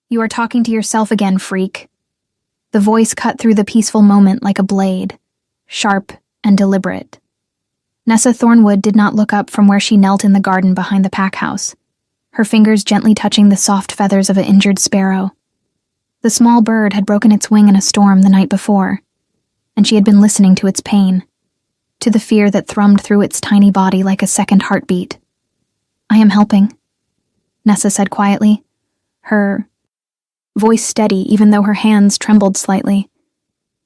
You are talking to yourself again, freak. The voice cut through the peaceful moment like a blade, sharp and deliberate. Nessa Thornwood did not look up from where she knelt in the garden behind the pack house, her fingers gently touching the soft feathers of an injured sparrow. The small bird had broken its wing in a storm the night before, and she had been listening to its pain, to the fear that thrummed through its tiny body like a second heartbeat. "I am helping," Nessa said quietly, her voice steady even though her hands trembled slightly.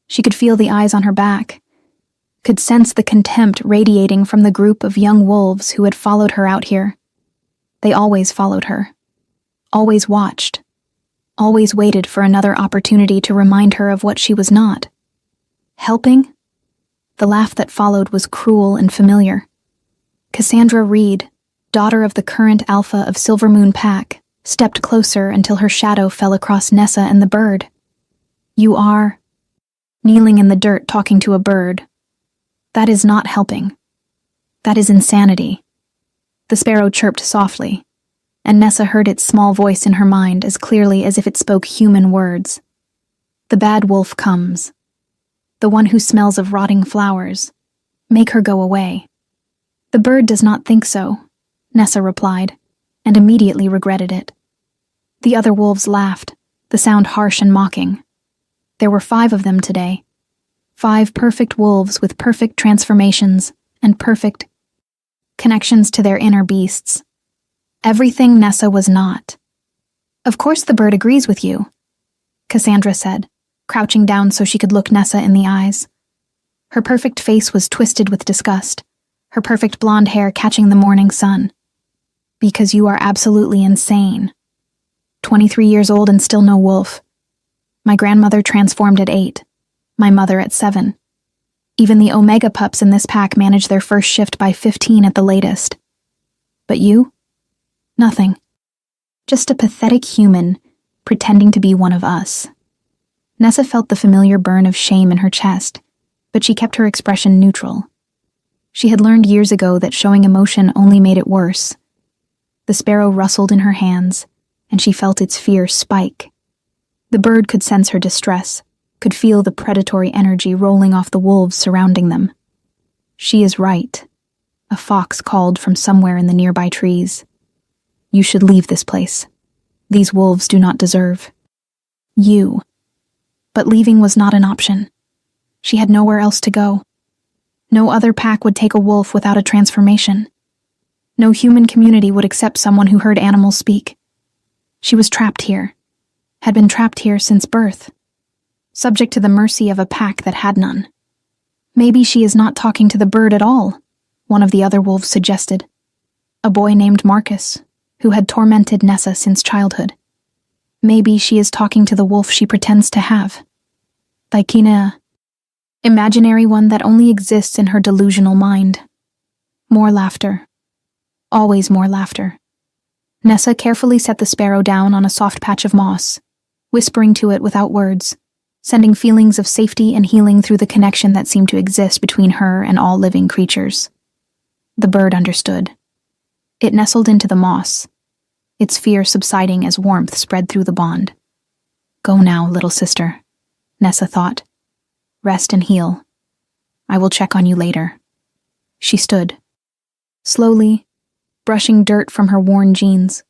She could feel the eyes on her back, could sense the contempt radiating from the group of young wolves who had followed her out here. They always followed her, always watched, always waited for another opportunity to remind her of what she was not. Helping? The laugh that followed was cruel and familiar. Cassandra Reed, daughter of the current alpha of Silvermoon Pack, stepped closer until her shadow fell across Nessa and the bird. "You are kneeling in the dirt talking to a bird. That is not helping. That is insanity." The sparrow chirped softly, and Nessa heard its small voice in her mind as clearly as if it spoke human words. "The bad wolf comes. The one who smells of rotting flowers. Make her go away." "The bird does not think so," Nessa replied, and immediately regretted it. The other wolves laughed, the sound harsh and mocking. There were 5 of them today. 5 perfect wolves with perfect transformations and perfect connections to their inner beasts. Everything Nessa was not. "Of course the bird agrees with you," Cassandra said, crouching down so she could look Nessa in the eyes. Her perfect face was twisted with disgust, her perfect blonde hair catching the morning sun. "Because you are absolutely insane. 23 years old and still no wolf. My grandmother transformed at 8, my mother at 7. Even the Omega pups in this pack manage their first shift by 15 at the latest. But you? Nothing. Just a pathetic human pretending to be one of us." Nessa felt the familiar burn of shame in her chest, but she kept her expression neutral. She had learned years ago that showing emotion only made it worse. The sparrow rustled in her hands, and she felt its fear spike. The bird could sense her distress, could feel the predatory energy rolling off the wolves surrounding them. "She is right," a fox called from somewhere in the nearby trees. "You should leave this place. These wolves do not deserve you." But leaving was not an option. She had nowhere else to go. No other pack would take a wolf without a transformation. No human community would accept someone who heard animals speak. She was trapped here, had been trapped here since birth, subject to the mercy of a pack that had none. "Maybe she is not talking to the bird at all," one of the other wolves suggested. A boy named Marcus, who had tormented Nessa since childhood. "Maybe she is talking to the wolf she pretends to have. Like an imaginary one that only exists in her delusional mind." More laughter. Always more laughter. Nessa carefully set the sparrow down on a soft patch of moss, whispering to it without words, sending feelings of safety and healing through the connection that seemed to exist between her and all living creatures. The bird understood. It nestled into the moss, its fear subsiding as warmth spread through the bond. "Go now, little sister," Nessa thought. "Rest and heal. I will check on you later." She stood, slowly, brushing dirt from her worn jeans.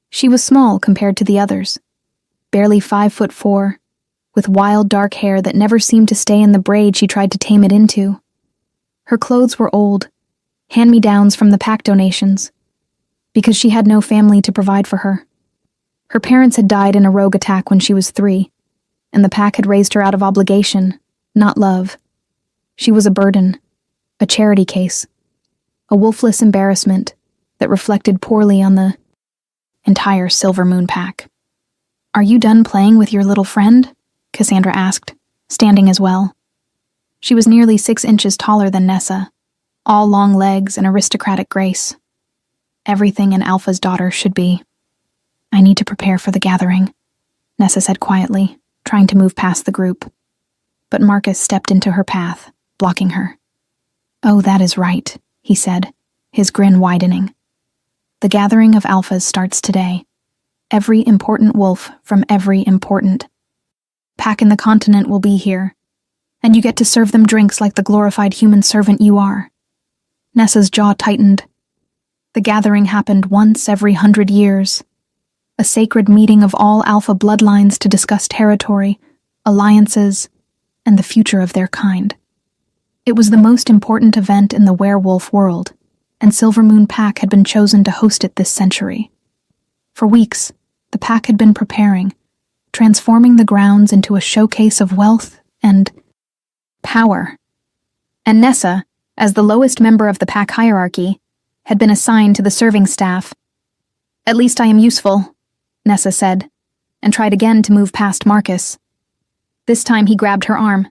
She was small compared to the others, barely 5'4", with wild dark hair that never seemed to stay in the braid she tried to tame it into. Her clothes were old, hand-me-downs from the pack donations, because she had no family to provide for her. Her parents had died in a rogue attack when she was 3, and the pack had raised her out of obligation, not love. She was a burden, a charity case, a wolfless embarrassment that reflected poorly on the entire Silvermoon Pack. "Are you done playing with your little friend?" Cassandra asked, standing as well. She was nearly 6 inches taller than Nessa, all long legs and aristocratic grace. Everything an alpha's daughter should be. "I need to prepare for the gathering," Nessa said quietly, trying to move past the group. But Marcus stepped into her path, blocking her. "Oh, that is right," he said, his grin widening. "The gathering of alphas starts today, every important wolf from every important pack in the continent will be here, and you get to serve them drinks like the glorified human servant you are. Nessa's jaw tightened. The gathering happened once every 100 years. A sacred meeting of all alpha bloodlines to discuss territory, alliances, and the future of their kind. It was the most important event in the werewolf world, and Silvermoon Pack had been chosen to host it this century. For weeks, the pack had been preparing, transforming the grounds into a showcase of wealth and power. And Nessa, as the lowest member of the pack hierarchy, had been assigned to the serving staff. "At least I am useful," Nessa said, and tried again to move past Marcus. This time he grabbed her arm,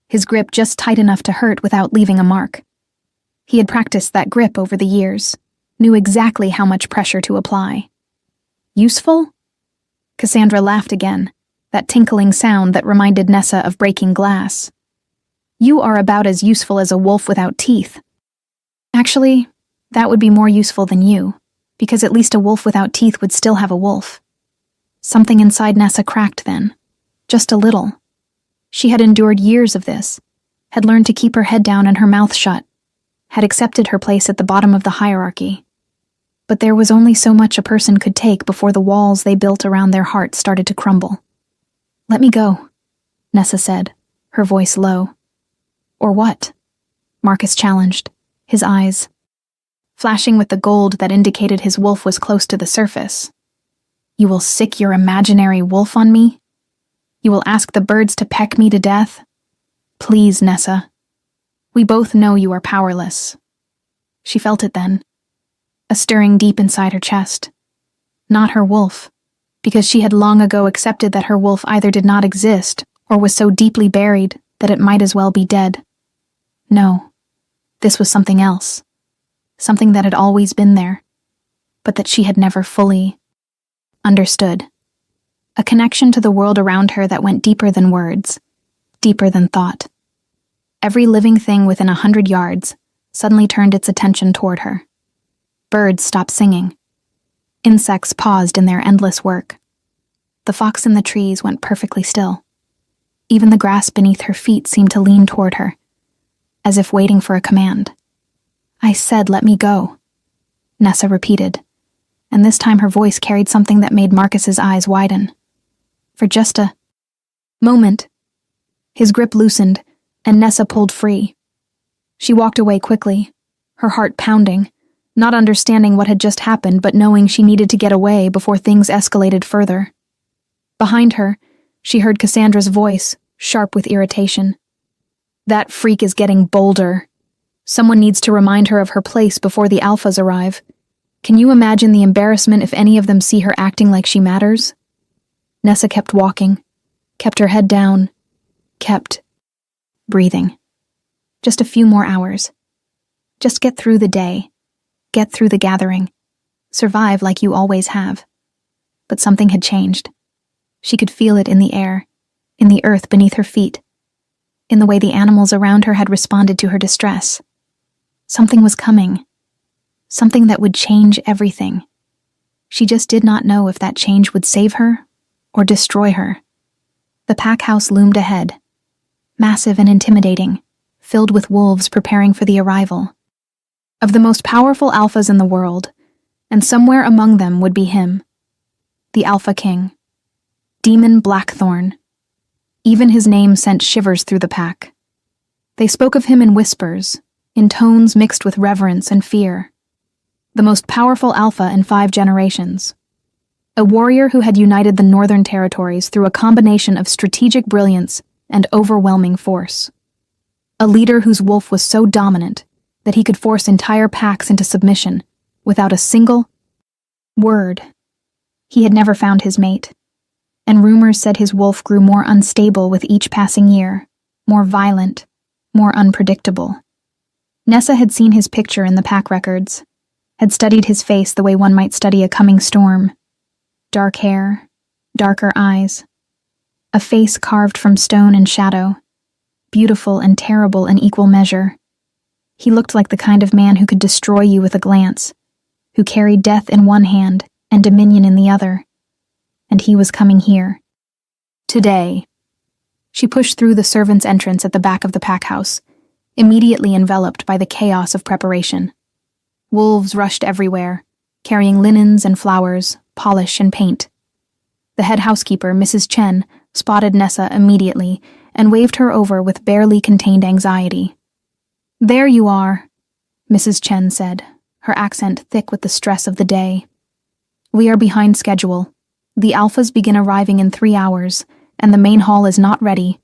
his grip just tight enough to hurt without leaving a mark. He had practiced that grip over the years, knew exactly how much pressure to apply. "Useful?" Cassandra laughed again, that tinkling sound that reminded Nessa of breaking glass. "You are about as useful as a wolf without teeth. Actually, that would be more useful than you, because at least a wolf without teeth would still have a wolf." Something inside Nessa cracked then, just a little. She had endured years of this, had learned to keep her head down and her mouth shut, had accepted her place at the bottom of the hierarchy. But there was only so much a person could take before the walls they built around their heart started to crumble. "Let me go," Nessa said, her voice low. "Or what?" Marcus challenged, his eyes flashing with the gold that indicated his wolf was close to the surface. "You will sick your imaginary wolf on me? You will ask the birds to peck me to death? Please, Nessa. We both know you are powerless." She felt it then, a stirring deep inside her chest. Not her wolf, because she had long ago accepted that her wolf either did not exist or was so deeply buried that it might as well be dead. No, this was something else, something that had always been there, but that she had never fully understood. A connection to the world around her that went deeper than words, deeper than thought. Every living thing within 100 yards suddenly turned its attention toward her. Birds stopped singing. Insects paused in their endless work. The fox in the trees went perfectly still. Even the grass beneath her feet seemed to lean toward her, as if waiting for a command. "I said let me go," Nessa repeated, and this time her voice carried something that made Marcus's eyes widen. For just a moment, his grip loosened, and Nessa pulled free. She walked away quickly, her heart pounding, not understanding what had just happened but knowing she needed to get away before things escalated further. Behind her, she heard Cassandra's voice, sharp with irritation. "That freak is getting bolder. Someone needs to remind her of her place before the alphas arrive. Can you imagine the embarrassment if any of them see her acting like she matters?" Nessa kept walking, kept her head down, kept breathing. Just a few more hours. Just get through the day, get through the gathering, survive like you always have. But something had changed. She could feel it in the air, in the earth beneath her feet, in the way the animals around her had responded to her distress. Something was coming. Something that would change everything. She just did not know if that change would save her or destroy her. The pack house loomed ahead, massive and intimidating, filled with wolves preparing for the arrival of the most powerful alphas in the world, and somewhere among them would be him, the Alpha King, Demon Blackthorn. Even his name sent shivers through the pack. They spoke of him in whispers, in tones mixed with reverence and fear. The most powerful alpha in 5 generations. A warrior who had united the Northern Territories through a combination of strategic brilliance and overwhelming force. A leader whose wolf was so dominant that he could force entire packs into submission without a single word. He had never found his mate, and rumors said his wolf grew more unstable with each passing year, more violent, more unpredictable. Nessa had seen his picture in the pack records, had studied his face the way one might study a coming storm. Dark hair, darker eyes, a face carved from stone and shadow, beautiful and terrible in equal measure. He looked like the kind of man who could destroy you with a glance, who carried death in one hand and dominion in the other, and he was coming here. Today. She pushed through the servants' entrance at the back of the pack house, immediately enveloped by the chaos of preparation. Wolves rushed everywhere, carrying linens and flowers, polish and paint. The head housekeeper, Mrs. Chen, spotted Nessa immediately and waved her over with barely contained anxiety. "There you are," Mrs. Chen said, her accent thick with the stress of the day. "We are behind schedule. The alphas begin arriving in 3 hours, and the main hall is not ready.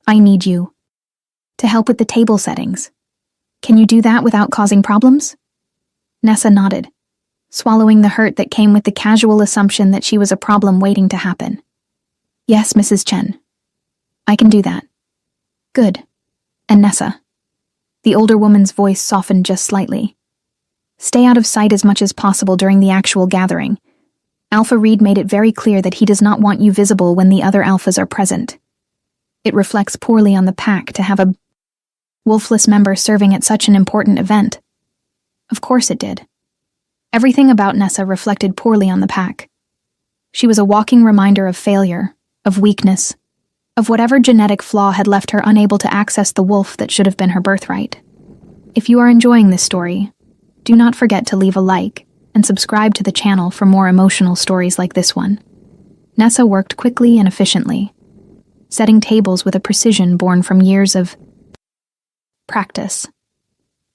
I need you. To help with the table settings. Can you do that without causing problems?" Nessa nodded, swallowing the hurt that came with the casual assumption that she was a problem waiting to happen. "Yes, Mrs. Chen. I can do that." "Good. And Nessa." The older woman's voice softened just slightly. "Stay out of sight as much as possible during the actual gathering. Alpha Reed made it very clear that he does not want you visible when the other alphas are present. It reflects poorly on the pack to have a wolfless member serving at such an important event." Of course it did. Everything about Nessa reflected poorly on the pack. She was a walking reminder of failure, of weakness, of whatever genetic flaw had left her unable to access the wolf that should have been her birthright. If you are enjoying this story, do not forget to leave a like and subscribe to the channel for more emotional stories like this one. Nessa worked quickly and efficiently, setting tables with a precision born from years of practice.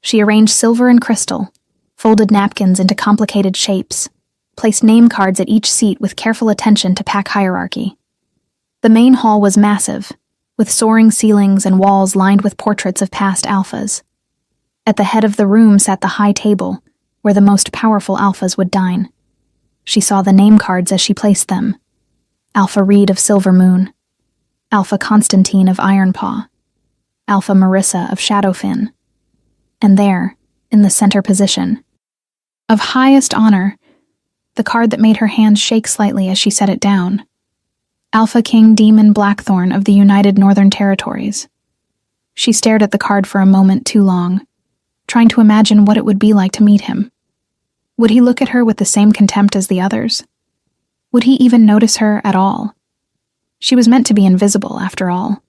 She arranged silver and crystal, folded napkins into complicated shapes, placed name cards at each seat with careful attention to pack hierarchy. The main hall was massive, with soaring ceilings and walls lined with portraits of past alphas. At the head of the room sat the high table, where the most powerful alphas would dine. She saw the name cards as she placed them. Alpha Reed of Silver Moon, Alpha Constantine of Ironpaw, Alpha Marissa of Shadowfin. And there, in the center position, of highest honor, the card that made her hands shake slightly as she set it down, Alpha King Demon Blackthorn of the United Northern Territories. She stared at the card for a moment too long, trying to imagine what it would be like to meet him. Would he look at her with the same contempt as the others? Would he even notice her at all? She was meant to be invisible, after all.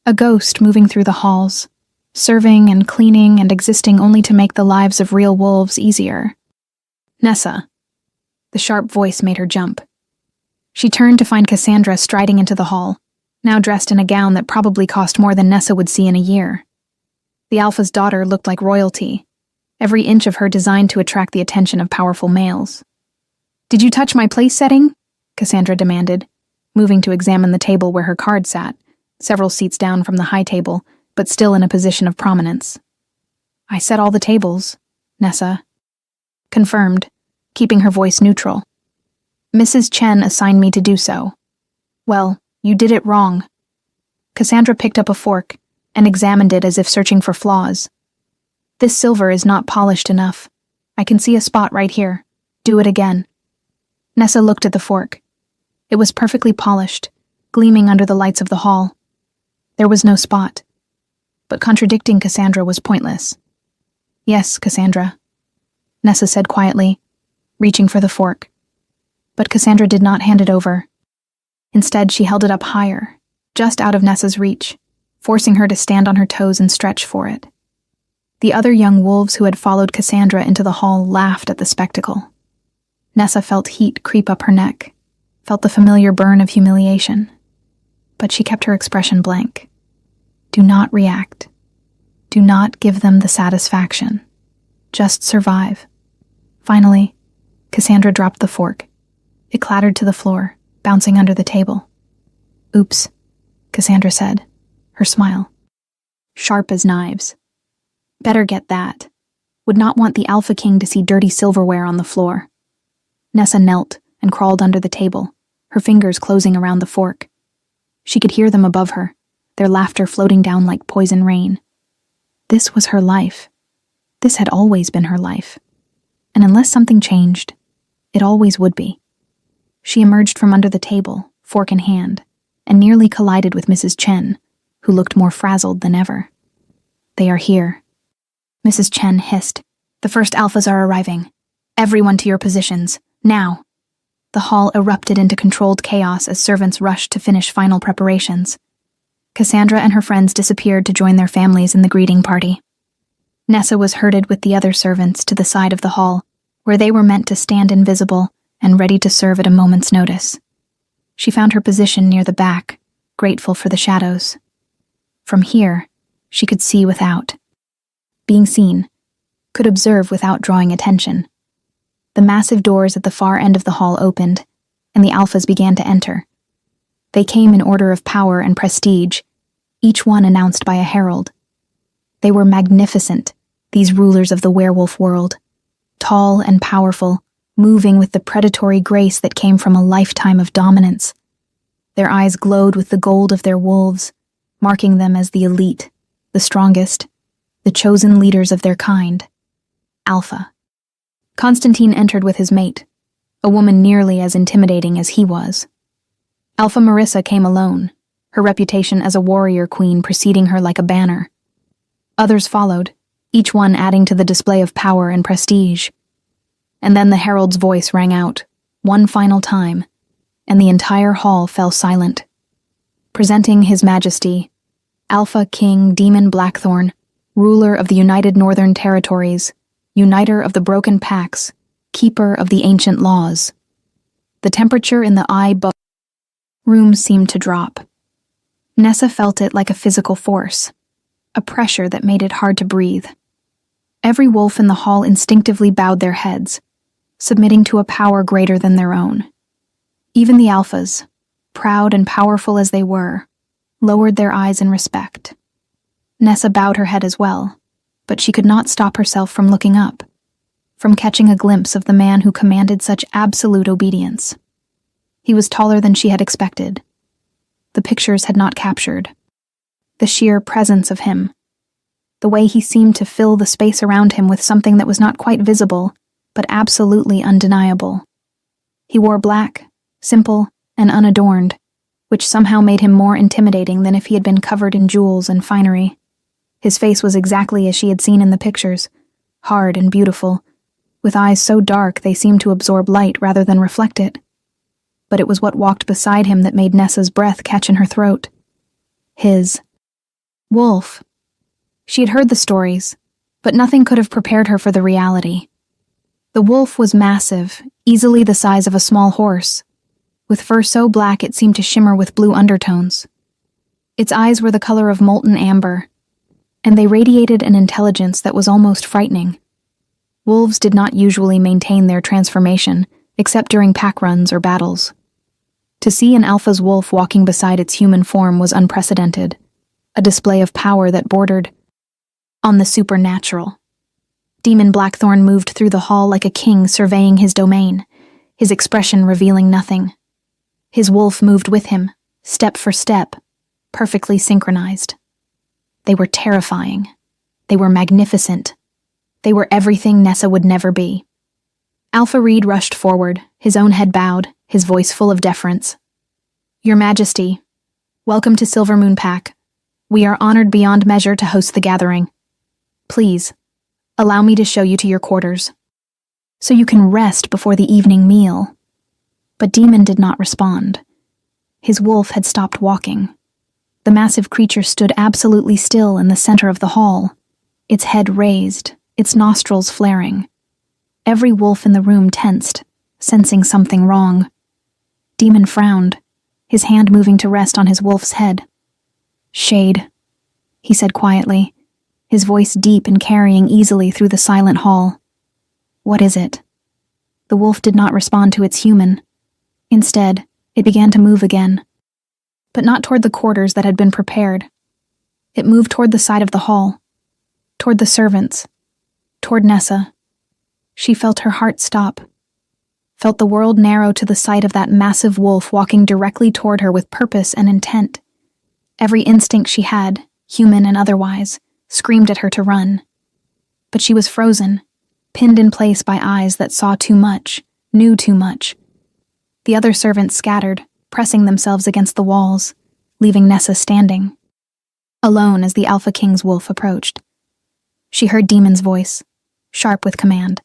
A ghost moving through the halls, serving and cleaning and existing only to make the lives of real wolves easier. "Nessa." The sharp voice made her jump. She turned to find Cassandra striding into the hall, now dressed in a gown that probably cost more than Nessa would see in a year. The Alpha's daughter looked like royalty, every inch of her designed to attract the attention of powerful males. "Did you touch my place setting?" Cassandra demanded, moving to examine the table where her card sat, several seats down from the high table, but still in a position of prominence. "I set all the tables," Nessa confirmed, keeping her voice neutral. "Mrs. Chen assigned me to do so." "Well, you did it wrong." Cassandra picked up a fork and examined it as if searching for flaws. "This silver is not polished enough. I can see a spot right here. Do it again." Nessa looked at the fork. It was perfectly polished, gleaming under the lights of the hall. There was no spot. But contradicting Cassandra was pointless. "Yes, Cassandra," Nessa said quietly, reaching for the fork. But Cassandra did not hand it over. Instead, she held it up higher, just out of Nessa's reach, forcing her to stand on her toes and stretch for it. The other young wolves who had followed Cassandra into the hall laughed at the spectacle. Nessa felt heat creep up her neck, felt the familiar burn of humiliation. But she kept her expression blank. Do not react. Do not give them the satisfaction. Just survive. Finally, Cassandra dropped the fork. It clattered to the floor, bouncing under the table. "Oops," Cassandra said, her smile sharp as knives. "Better get that. Would not want the Alpha King to see dirty silverware on the floor." Nessa knelt and crawled under the table, her fingers closing around the fork. She could hear them above her, their laughter floating down like poison rain. This was her life. This had always been her life. And unless something changed, it always would be. She emerged from under the table, fork in hand, and nearly collided with Mrs. Chen, who looked more frazzled than ever. "They are here," Mrs. Chen hissed. "The first alphas are arriving. Everyone to your positions, now." the hall erupted into controlled chaos as servants rushed to finish final preparations. Cassandra and her friends disappeared to join their families in the greeting party. Nessa was herded with the other servants to the side of the hall, where they were meant to stand invisible and ready to serve at a moment's notice. She found her position near the back, grateful for the shadows. From here, she could see without. Being seen, could observe without drawing attention. The massive doors at the far end of the hall opened, and the Alphas began to enter. They came in order of power and prestige, each one announced by a herald. They were magnificent, these rulers of the werewolf world, tall and powerful, moving with the predatory grace that came from a lifetime of dominance. Their eyes glowed with the gold of their wolves, marking them as the elite, the strongest, the chosen leaders of their kind. Alpha. Constantine entered with his mate, a woman nearly as intimidating as he was. Alpha Marissa came alone, her reputation as a warrior queen preceding her like a banner. Others followed, each one adding to the display of power and prestige. And then the herald's voice rang out, one final time, and the entire hall fell silent. Presenting His Majesty, Alpha King Demon Blackthorn, ruler of the United Northern Territories, uniter of the broken packs, keeper of the ancient laws. The temperature in the room seemed to drop. Nessa felt it like a physical force, a pressure that made it hard to breathe. Every wolf in the hall instinctively bowed their heads, submitting to a power greater than their own. Even the Alphas, proud and powerful as they were, lowered their eyes in respect. Nessa bowed her head as well, but she could not stop herself from looking up, from catching a glimpse of the man who commanded such absolute obedience. He was taller than she had expected. The pictures had not captured. The sheer presence of him, the way he seemed to fill the space around him with something that was not quite visible, but absolutely undeniable. He wore black, simple, and unadorned, which somehow made him more intimidating than if he had been covered in jewels and finery. His face was exactly as she had seen in the pictures, hard and beautiful, with eyes so dark they seemed to absorb light rather than reflect it. But it was what walked beside him that made Nessa's breath catch in her throat. His wolf. She had heard the stories, but nothing could have prepared her for the reality. The wolf was massive, easily the size of a small horse, with fur so black it seemed to shimmer with blue undertones. Its eyes were the color of molten amber, and they radiated an intelligence that was almost frightening. Wolves did not usually maintain their transformation, except during pack runs or battles. To see an alpha's wolf walking beside its human form was unprecedented, a display of power that bordered on the supernatural. Demon Blackthorn moved through the hall like a king surveying his domain, his expression revealing nothing. His wolf moved with him, step for step, perfectly synchronized. They were terrifying. They were magnificent. They were everything Nessa would never be. Alpha Reed rushed forward, his own head bowed, his voice full of deference. Your Majesty, welcome to Silvermoon Pack. We are honored beyond measure to host the gathering. Please, allow me to show you to your quarters, so you can rest before the evening meal. But Demon did not respond. His wolf had stopped walking. The massive creature stood absolutely still in the center of the hall, its head raised, its nostrils flaring. Every wolf in the room tensed, sensing something wrong. Demon frowned, his hand moving to rest on his wolf's head. Shade, he said quietly, his voice deep and carrying easily through the silent hall. What is it? The wolf did not respond to its human. Instead, it began to move again. But not toward the quarters that had been prepared. It moved toward the side of the hall, toward the servants, toward Nessa. She felt her heart stop, felt the world narrow to the sight of that massive wolf walking directly toward her with purpose and intent. Every instinct she had, human and otherwise, screamed at her to run. But she was frozen, pinned in place by eyes that saw too much, knew too much. The other servants scattered, pressing themselves against the walls, leaving Nessa standing, alone as the Alpha King's wolf approached. She heard Demon's voice, sharp with command.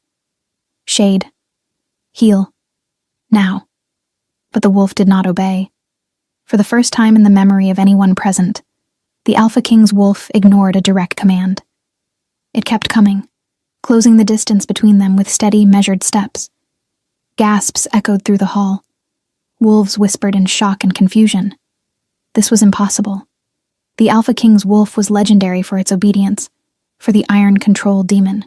Shade. Heal. Now. But the wolf did not obey. For the first time in the memory of anyone present, the Alpha King's wolf ignored a direct command. It kept coming, closing the distance between them with steady, measured steps. Gasps echoed through the hall. Wolves whispered in shock and confusion. This was impossible. The Alpha King's wolf was legendary for its obedience, for the iron control demon,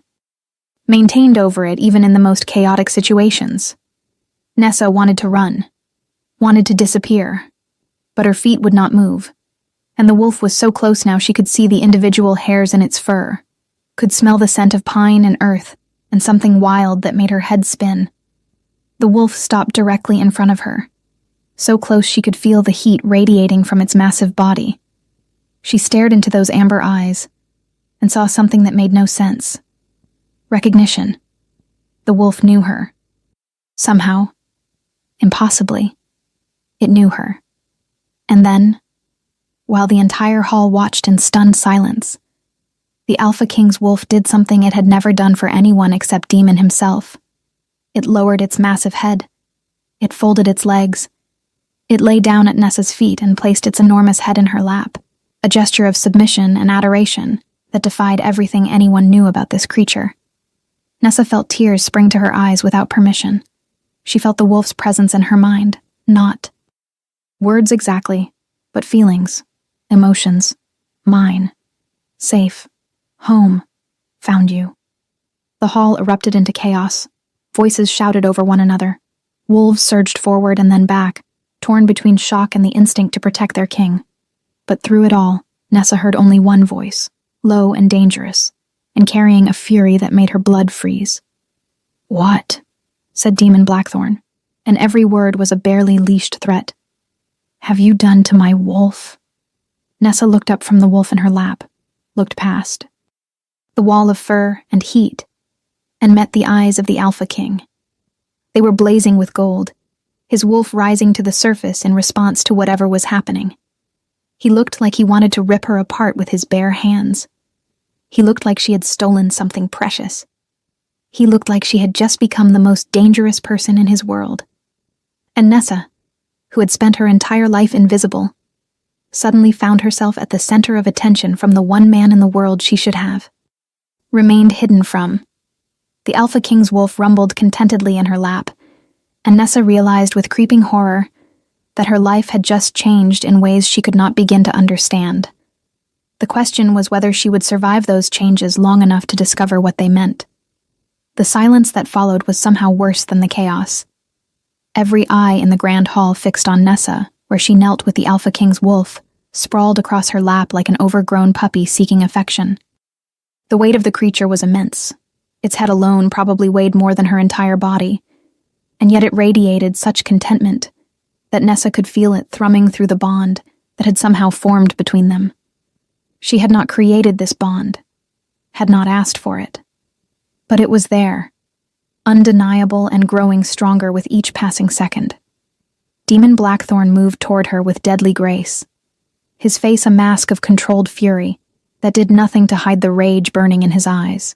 maintained over it even in the most chaotic situations. Nessa wanted to run, wanted to disappear, but her feet would not move, and the wolf was so close now she could see the individual hairs in its fur, could smell the scent of pine and earth, and something wild that made her head spin. The wolf stopped directly in front of her, so close she could feel the heat radiating from its massive body. She stared into those amber eyes and saw something that made no sense. Recognition. The wolf knew her. Somehow, impossibly, it knew her. And then, while the entire hall watched in stunned silence, the Alpha King's wolf did something it had never done for anyone except Demon himself. It lowered its massive head. It folded its legs. It lay down at Nessa's feet and placed its enormous head in her lap, a gesture of submission and adoration that defied everything anyone knew about this creature. Nessa felt tears spring to her eyes without permission. She felt the wolf's presence in her mind, not words exactly, but feelings, emotions, mine, safe, home, found you. The hall erupted into chaos. Voices shouted over one another. Wolves surged forward and then back, torn between shock and the instinct to protect their king. But through it all, Nessa heard only one voice, low and dangerous, and carrying a fury that made her blood freeze. "What?" said Demon Blackthorn, and every word was a barely leashed threat. "Have you done to my wolf?" Nessa looked up from the wolf in her lap, looked past the wall of fur and heat, and met the eyes of the Alpha King. They were blazing with gold, his wolf rising to the surface in response to whatever was happening. He looked like he wanted to rip her apart with his bare hands. He looked like she had stolen something precious. He looked like she had just become the most dangerous person in his world. And Nessa, who had spent her entire life invisible, suddenly found herself at the center of attention from the one man in the world she should have remained hidden from. The Alpha King's wolf rumbled contentedly in her lap, and Nessa realized with creeping horror that her life had just changed in ways she could not begin to understand. The question was whether she would survive those changes long enough to discover what they meant. The silence that followed was somehow worse than the chaos. Every eye in the grand hall fixed on Nessa, where she knelt with the Alpha King's wolf, sprawled across her lap like an overgrown puppy seeking affection. The weight of the creature was immense. Its head alone probably weighed more than her entire body, and yet it radiated such contentment that Nessa could feel it thrumming through the bond that had somehow formed between them. She had not created this bond, had not asked for it, but it was there, undeniable and growing stronger with each passing second. Demon Blackthorn moved toward her with deadly grace, his face a mask of controlled fury that did nothing to hide the rage burning in his eyes.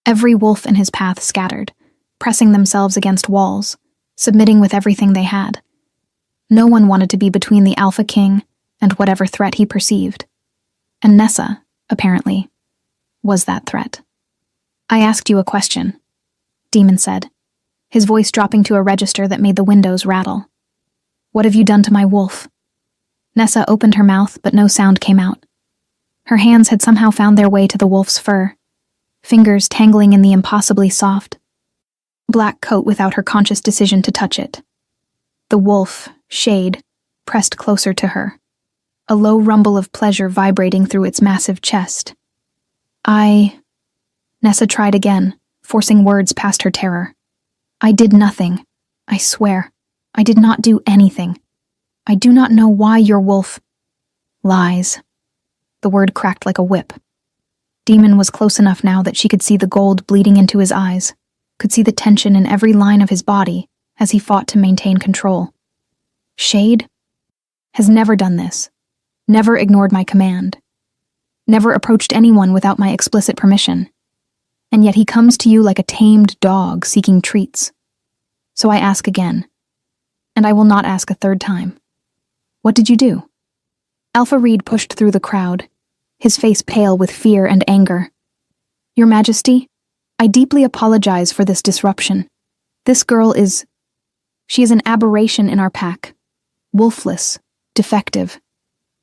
Every wolf in his path scattered, pressing themselves against walls, submitting with everything they had. No one wanted to be between the Alpha King and whatever threat he perceived. And Nessa, apparently, was that threat. "I asked you a question," Demon said, his voice dropping to a register that made the windows rattle. "What have you done to my wolf?" Nessa opened her mouth, but no sound came out. Her hands had somehow found their way to the wolf's fur, fingers tangling in the impossibly soft black coat without her conscious decision to touch it. The wolf, Shade, pressed closer to her, a low rumble of pleasure vibrating through its massive chest. Nessa tried again, forcing words past her terror. "I did nothing. I swear. I did not do anything. I do not know why your wolf—" "Lies." The word cracked like a whip. Demon was close enough now that she could see the gold bleeding into his eyes, could see the tension in every line of his body as he fought to maintain control. "Shade has never done this, never ignored my command, never approached anyone without my explicit permission. And yet he comes to you like a tamed dog seeking treats. So I ask again, and I will not ask a third time. What did you do?" Alpha Reed pushed through the crowd, his face pale with fear and anger. "Your Majesty, I deeply apologize for this disruption. This girl she is an aberration in our pack. Wolfless, defective.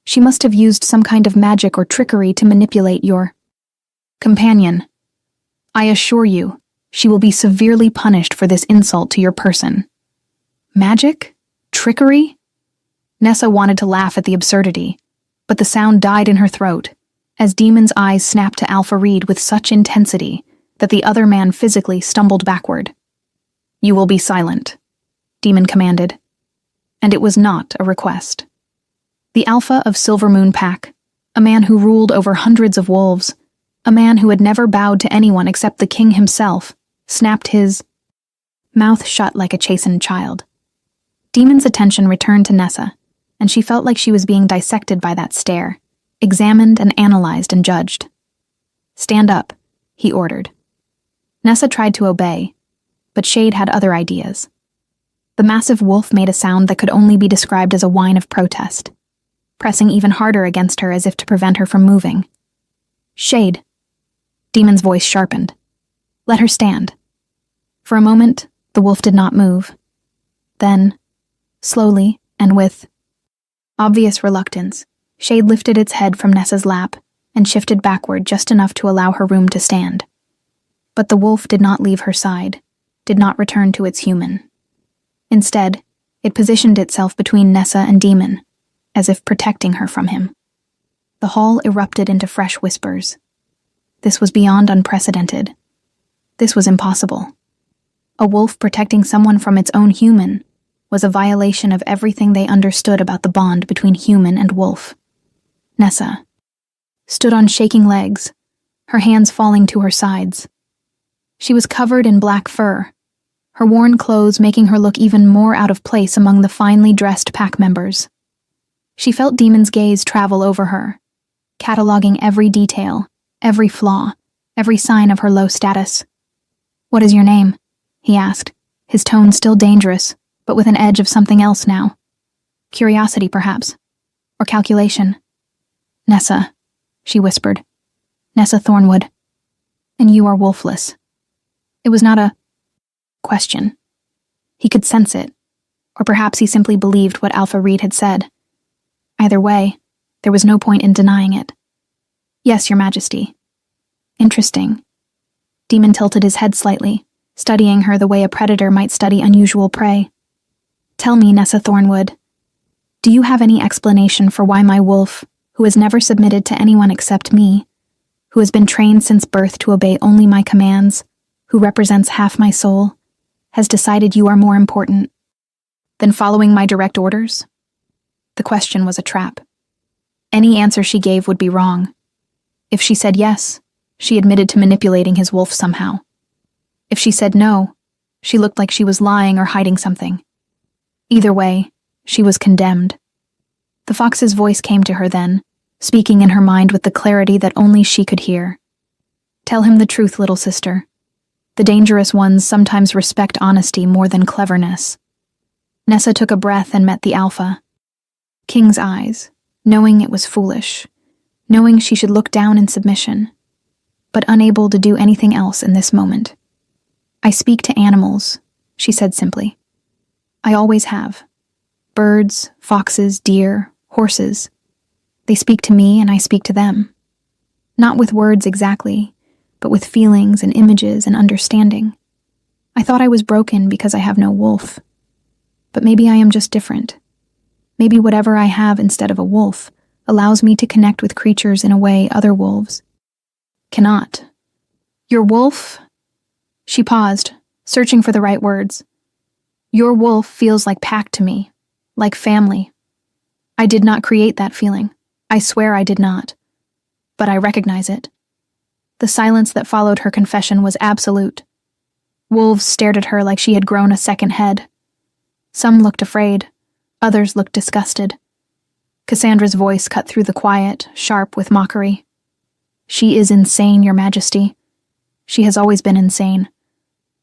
She must have used some kind of magic or trickery to manipulate your companion. I assure you, she will be severely punished for this insult to your person." Magic? Trickery? Nessa wanted to laugh at the absurdity, but the sound died in her throat as Demon's eyes snapped to Alpha Reed with such intensity that the other man physically stumbled backward. "You will be silent," Demon commanded. And it was not a request. The Alpha of Silver Moon Pack, a man who ruled over hundreds of wolves, a man who had never bowed to anyone except the king himself, snapped his mouth shut like a chastened child. Demon's attention returned to Nessa, and she felt like she was being dissected by that stare, examined and analyzed and judged. "Stand up," he ordered. Nessa tried to obey, but Shade had other ideas. The massive wolf made a sound that could only be described as a whine of protest, pressing even harder against her as if to prevent her from moving. "Shade." Demon's voice sharpened. "Let her stand." For a moment, the wolf did not move. Then, slowly and with obvious reluctance, Shade lifted its head from Nessa's lap and shifted backward just enough to allow her room to stand. But the wolf did not leave her side, did not return to its human. Instead, it positioned itself between Nessa and Demon, as if protecting her from him. The hall erupted into fresh whispers. This was beyond unprecedented. This was impossible. A wolf protecting someone from its own human was a violation of everything they understood about the bond between human and wolf. Nessa stood on shaking legs, her hands falling to her sides. She was covered in black fur, her worn clothes making her look even more out of place among the finely dressed pack members. She felt Demon's gaze travel over her, cataloging every detail, every flaw, every sign of her low status. "What is your name?" he asked, his tone still dangerous, but with an edge of something else now. Curiosity, perhaps, or calculation. "Nessa," she whispered. "Nessa Thornwood. And you are wolfless." It was not a question. He could sense it, or perhaps he simply believed what Alpha Reed had said. Either way, there was no point in denying it. "Yes, Your Majesty." "Interesting." Demon tilted his head slightly, studying her the way a predator might study unusual prey. "Tell me, Nessa Thornwood, do you have any explanation for why my wolf, who has never submitted to anyone except me, who has been trained since birth to obey only my commands, who represents half my soul, has decided you are more important than following my direct orders?" The question was a trap. Any answer she gave would be wrong. If she said yes, she admitted to manipulating his wolf somehow. If she said no, she looked like she was lying or hiding something. Either way, she was condemned. The fox's voice came to her then, speaking in her mind with the clarity that only she could hear. "Tell him the truth, little sister. The dangerous ones sometimes respect honesty more than cleverness." Nessa took a breath and met the Alpha. King's eyes, knowing it was foolish, knowing she should look down in submission, but unable to do anything else in this moment. "I speak to animals," she said simply. "I always have. Birds, foxes, deer, horses. They speak to me and I speak to them. Not with words exactly, but with feelings and images and understanding. I thought I was broken because I have no wolf. But maybe I am just different. Maybe whatever I have instead of a wolf allows me to connect with creatures in a way other wolves cannot." "Your wolf?" She paused, searching for the right words. "Your wolf feels like pack to me, like family. I did not create that feeling. I swear I did not. But I recognize it." The silence that followed her confession was absolute. Wolves stared at her like she had grown a second head. Some looked afraid, others looked disgusted. Cassandra's voice cut through the quiet, sharp with mockery. "She is insane, Your Majesty. She has always been insane.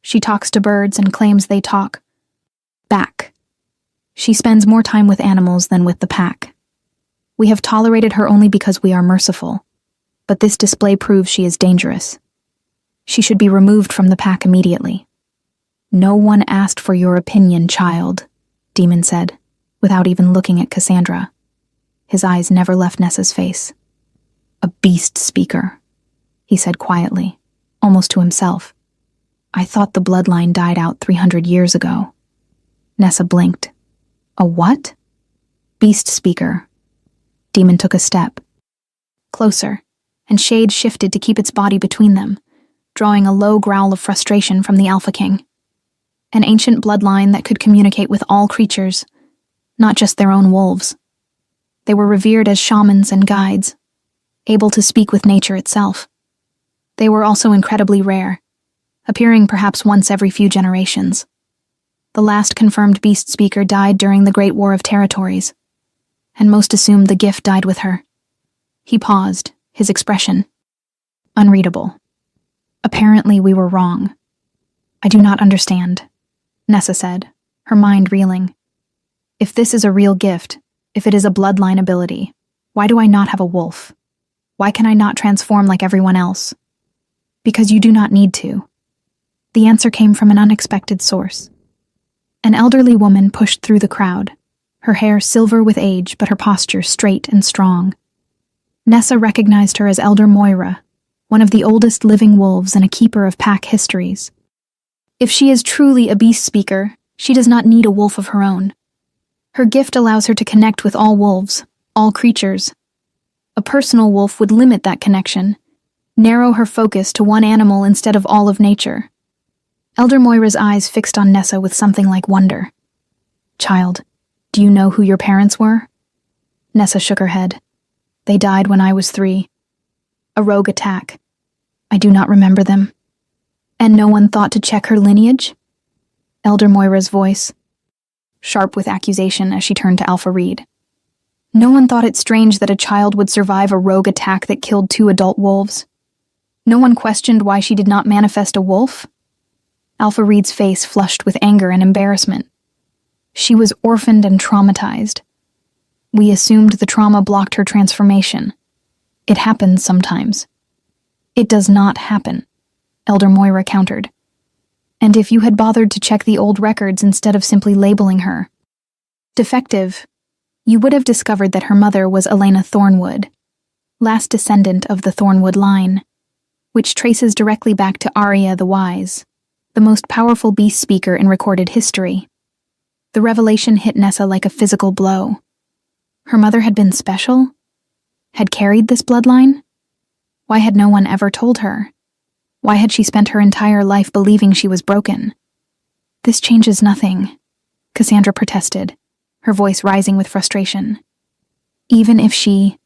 She talks to birds and claims they talk back. She spends more time with animals than with the pack. We have tolerated her only because we are merciful, but this display proves she is dangerous. She should be removed from the pack immediately. No one asked for your opinion, child, Demon said, without even looking at Cassandra. His eyes never left Nessa's face. A beast speaker, he said quietly, almost to himself. I thought the bloodline died out 300 years ago. Nessa blinked. A what? Beast speaker. Demon took a step. Closer, and Shade shifted to keep its body between them, drawing a low growl of frustration from the Alpha King. An ancient bloodline that could communicate with all creatures, not just their own wolves. They were revered as shamans and guides, able to speak with nature itself. They were also incredibly rare, appearing perhaps once every few generations. The last confirmed beast speaker died during the Great War of Territories, and most assumed the gift died with her. He paused, his expression unreadable. Apparently we were wrong. I do not understand, Nessa said, her mind reeling. If this is a real gift, if it is a bloodline ability, why do I not have a wolf? Why can I not transform like everyone else? Because you do not need to. The answer came from an unexpected source. An elderly woman pushed through the crowd, her hair silver with age but her posture straight and strong. Nessa recognized her as Elder Moira, one of the oldest living wolves and a keeper of pack histories. If she is truly a beast speaker, she does not need a wolf of her own. Her gift allows her to connect with all wolves, all creatures. A personal wolf would limit that connection, narrow her focus to one animal instead of all of nature. Elder Moira's eyes fixed on Nessa with something like wonder. Child, do you know who your parents were? Nessa shook her head. They died when I was 3. A rogue attack. I do not remember them. And no one thought to check her lineage? Elder Moira's voice, sharp with accusation as she turned to Alpha Reed. No one thought it strange that a child would survive a rogue attack that killed 2 adult wolves. No one questioned why she did not manifest a wolf? Alpha Reed's face flushed with anger and embarrassment. She was orphaned and traumatized. We assumed the trauma blocked her transformation. It happens sometimes. It does not happen, Elder Moira countered. And if you had bothered to check the old records instead of simply labeling her defective, you would have discovered that her mother was Elena Thornwood, last descendant of the Thornwood line, which traces directly back to Arya the Wise, the most powerful beast speaker in recorded history. The revelation hit Nessa like a physical blow. Her mother had been special? Had carried this bloodline? Why had no one ever told her? Why had she spent her entire life believing she was broken? This changes nothing, Cassandra protested, her voice rising with frustration. Even if she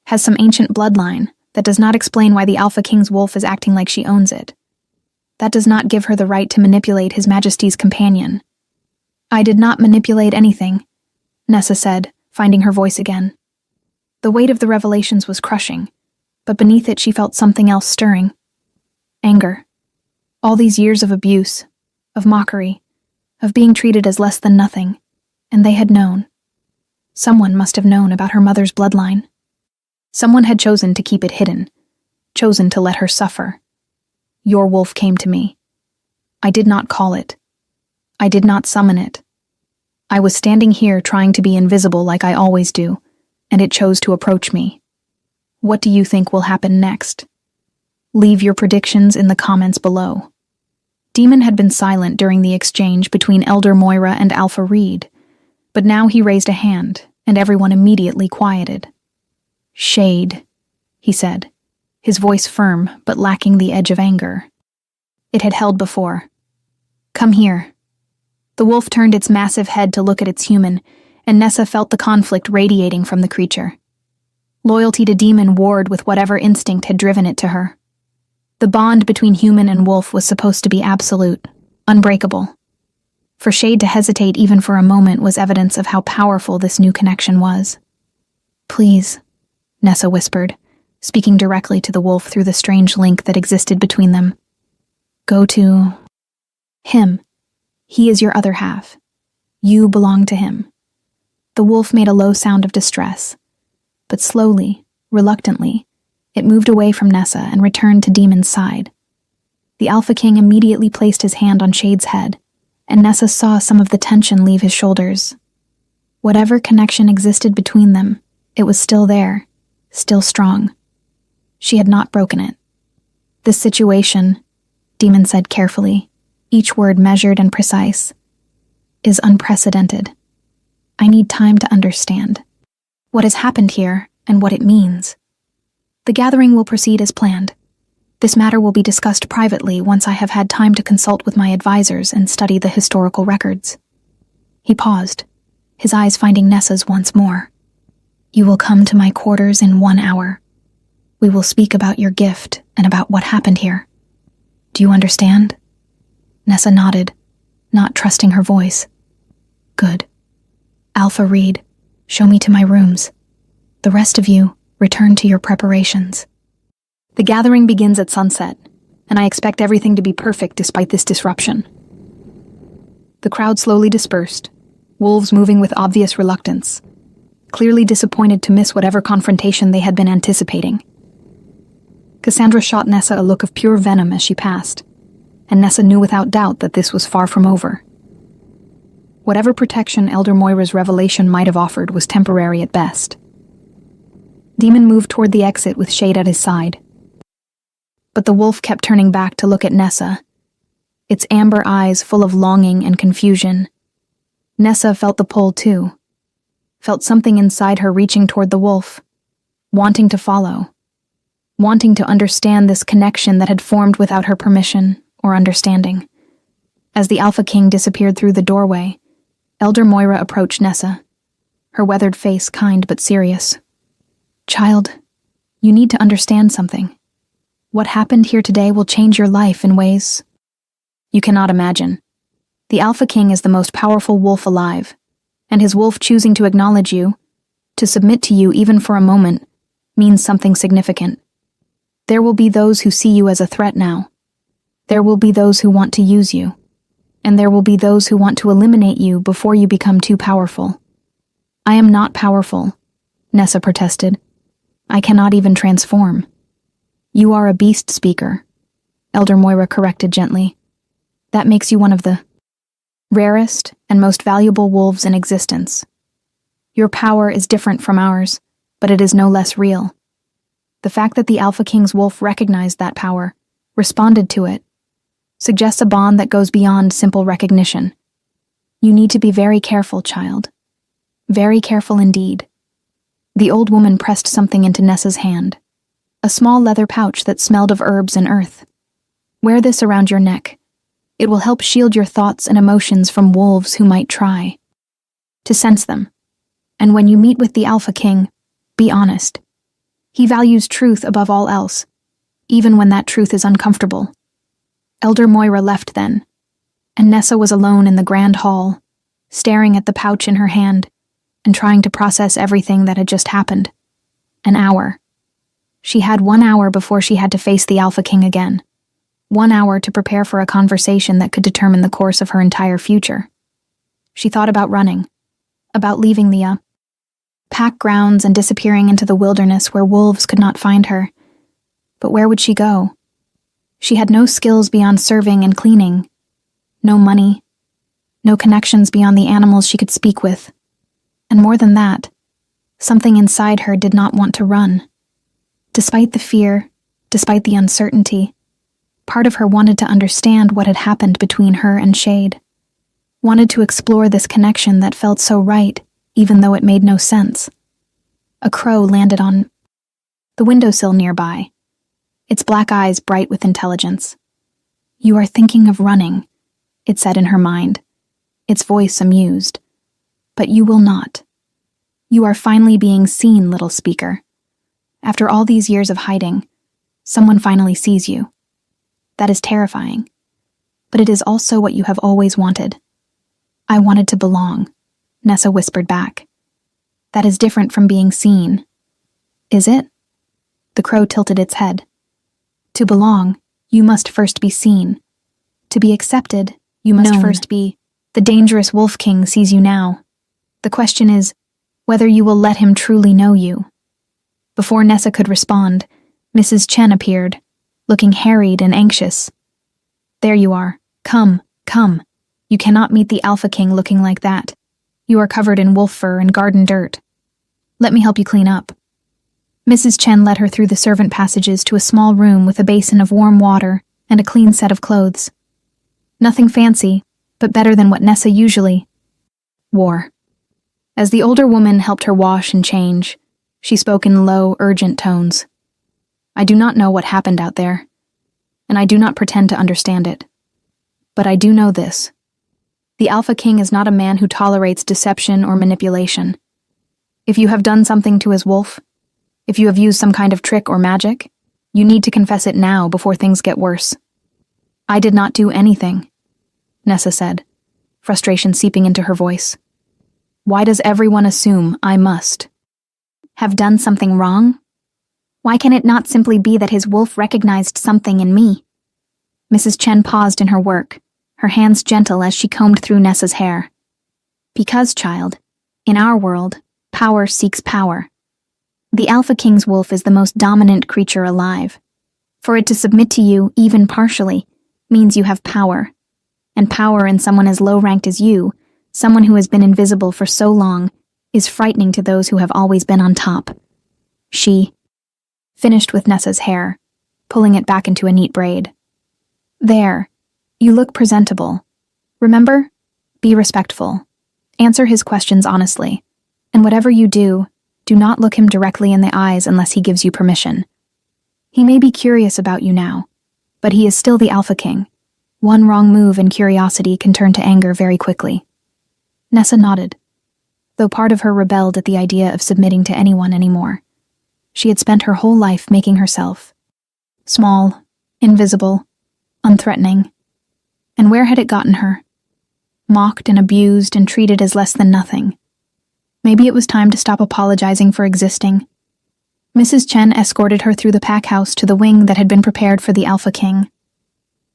has some ancient bloodline, that does not explain why the Alpha King's wolf is acting like she owns it. That does not give her the right to manipulate His Majesty's companion. I did not manipulate anything, Nessa said, finding her voice again. The weight of the revelations was crushing, but beneath it she felt something else stirring. Anger. All these years of abuse, of mockery, of being treated as less than nothing, and they had known. Someone must have known about her mother's bloodline. Someone had chosen to keep it hidden, chosen to let her suffer. Your wolf came to me. I did not call it. I did not summon it. I was standing here trying to be invisible like I always do, and it chose to approach me. What do you think will happen next? Leave your predictions in the comments below. Demon had been silent during the exchange between Elder Moira and Alpha Reed, but now he raised a hand, and everyone immediately quieted. Shade, he said, his voice firm but lacking the edge of anger. It had held before. Come here. The wolf turned its massive head to look at its human, and Nessa felt the conflict radiating from the creature. Loyalty to Demon warred with whatever instinct had driven it to her. The bond between human and wolf was supposed to be absolute, unbreakable. For Shade to hesitate even for a moment was evidence of how powerful this new connection was. Please, Nessa whispered, speaking directly to the wolf through the strange link that existed between them. Go to him. He is your other half. You belong to him. The wolf made a low sound of distress, but slowly, reluctantly, it moved away from Nessa and returned to Demon's side. The Alpha King immediately placed his hand on Shade's head, and Nessa saw some of the tension leave his shoulders. Whatever connection existed between them, it was still there, still strong. She had not broken it. This situation, Demon said carefully, each word measured and precise, is unprecedented. I need time to understand what has happened here and what it means. The gathering will proceed as planned. This matter will be discussed privately once I have had time to consult with my advisors and study the historical records. He paused, his eyes finding Nessa's once more. You will come to my quarters in 1 hour. We will speak about your gift and about what happened here. Do you understand? Nessa nodded, not trusting her voice. Good. Alpha Reed, show me to my rooms. The rest of you, return to your preparations. The gathering begins at sunset, and I expect everything to be perfect despite this disruption. The crowd slowly dispersed, wolves moving with obvious reluctance, clearly disappointed to miss whatever confrontation they had been anticipating. Cassandra shot Nessa a look of pure venom as she passed, and Nessa knew without doubt that this was far from over. Whatever protection Elder Moira's revelation might have offered was temporary at best. Demon moved toward the exit with Shade at his side. But the wolf kept turning back to look at Nessa, its amber eyes full of longing and confusion. Nessa felt the pull too, felt something inside her reaching toward the wolf, wanting to follow, wanting to understand this connection that had formed without her permission or understanding. As the Alpha King disappeared through the doorway, Elder Moira approached Nessa, her weathered face kind but serious. Child, you need to understand something. What happened here today will change your life in ways you cannot imagine. The Alpha King is the most powerful wolf alive, and his wolf choosing to acknowledge you, to submit to you even for a moment, means something significant. There will be those who see you as a threat now. There will be those who want to use you, and there will be those who want to eliminate you before you become too powerful. I am not powerful, Nessa protested. I cannot even transform. You are a beast speaker, Elder Moira corrected gently. That makes you one of the rarest and most valuable wolves in existence. Your power is different from ours, but it is no less real. The fact that the Alpha King's wolf recognized that power, responded to it, suggests a bond that goes beyond simple recognition. You need to be very careful, child. Very careful indeed. The old woman pressed something into Nessa's hand, a small leather pouch that smelled of herbs and earth. Wear this around your neck. It will help shield your thoughts and emotions from wolves who might try to sense them. And when you meet with the Alpha King, be honest. He values truth above all else, even when that truth is uncomfortable. Elder Moira left then, and Nessa was alone in the grand hall, staring at the pouch in her hand and trying to process everything that had just happened. An hour. She had 1 hour before she had to face the Alpha King again. 1 hour to prepare for a conversation that could determine the course of her entire future. She thought about running, about leaving the pack grounds and disappearing into the wilderness where wolves could not find her. But where would she go? She had no skills beyond serving and cleaning, no money, no connections beyond the animals she could speak with. And more than that, something inside her did not want to run. Despite the fear, despite the uncertainty, part of her wanted to understand what had happened between her and Shade, wanted to explore this connection that felt so right, even though it made no sense. A crow landed on the windowsill nearby, its black eyes bright with intelligence. You are thinking of running, it said in her mind, its voice amused. But you will not. You are finally being seen, little speaker. After all these years of hiding, someone finally sees you. That is terrifying, but it is also what you have always wanted. I wanted to belong, Nessa whispered back. That is different from being seen. Is it? The crow tilted its head. To belong, you must first be seen. To be accepted, you must Known. first be The dangerous Wolf King sees you now. The question is whether you will let him truly know you. Before Nessa could respond, Mrs. Chen appeared, looking harried and anxious. There you are. Come, come. You cannot meet the Alpha King looking like that. You are covered in wolf fur and garden dirt. Let me help you clean up. Mrs. Chen led her through the servant passages to a small room with a basin of warm water and a clean set of clothes. Nothing fancy, but better than what Nessa usually wore. As the older woman helped her wash and change, she spoke in low, urgent tones. I do not know what happened out there, and I do not pretend to understand it. But I do know this. The Alpha King is not a man who tolerates deception or manipulation. If you have done something to his wolf, if you have used some kind of trick or magic, you need to confess it now before things get worse. I did not do anything, Nessa said, frustration seeping into her voice. Why does everyone assume I must? Have done something wrong? Why can it not simply be that his wolf recognized something in me? Mrs. Chen paused in her work, her hands gentle as she combed through Nessa's hair. Because, child, in our world, power seeks power. The Alpha King's wolf is the most dominant creature alive. For it to submit to you, even partially, means you have power. And power in someone as low-ranked as you, someone who has been invisible for so long, is frightening to those who have always been on top. She finished with Nessa's hair, pulling it back into a neat braid. There, you look presentable. Remember, be respectful. Answer his questions honestly. And whatever you do not look him directly in the eyes unless he gives you permission. He may be curious about you now, but he is still the Alpha King. One wrong move and curiosity can turn to anger very quickly. Nessa nodded, though part of her rebelled at the idea of submitting to anyone anymore. She had spent her whole life making herself small, invisible, unthreatening. And where had it gotten her? Mocked and abused and treated as less than nothing. Maybe it was time to stop apologizing for existing. Mrs. Chen escorted her through the pack house to the wing that had been prepared for the Alpha King.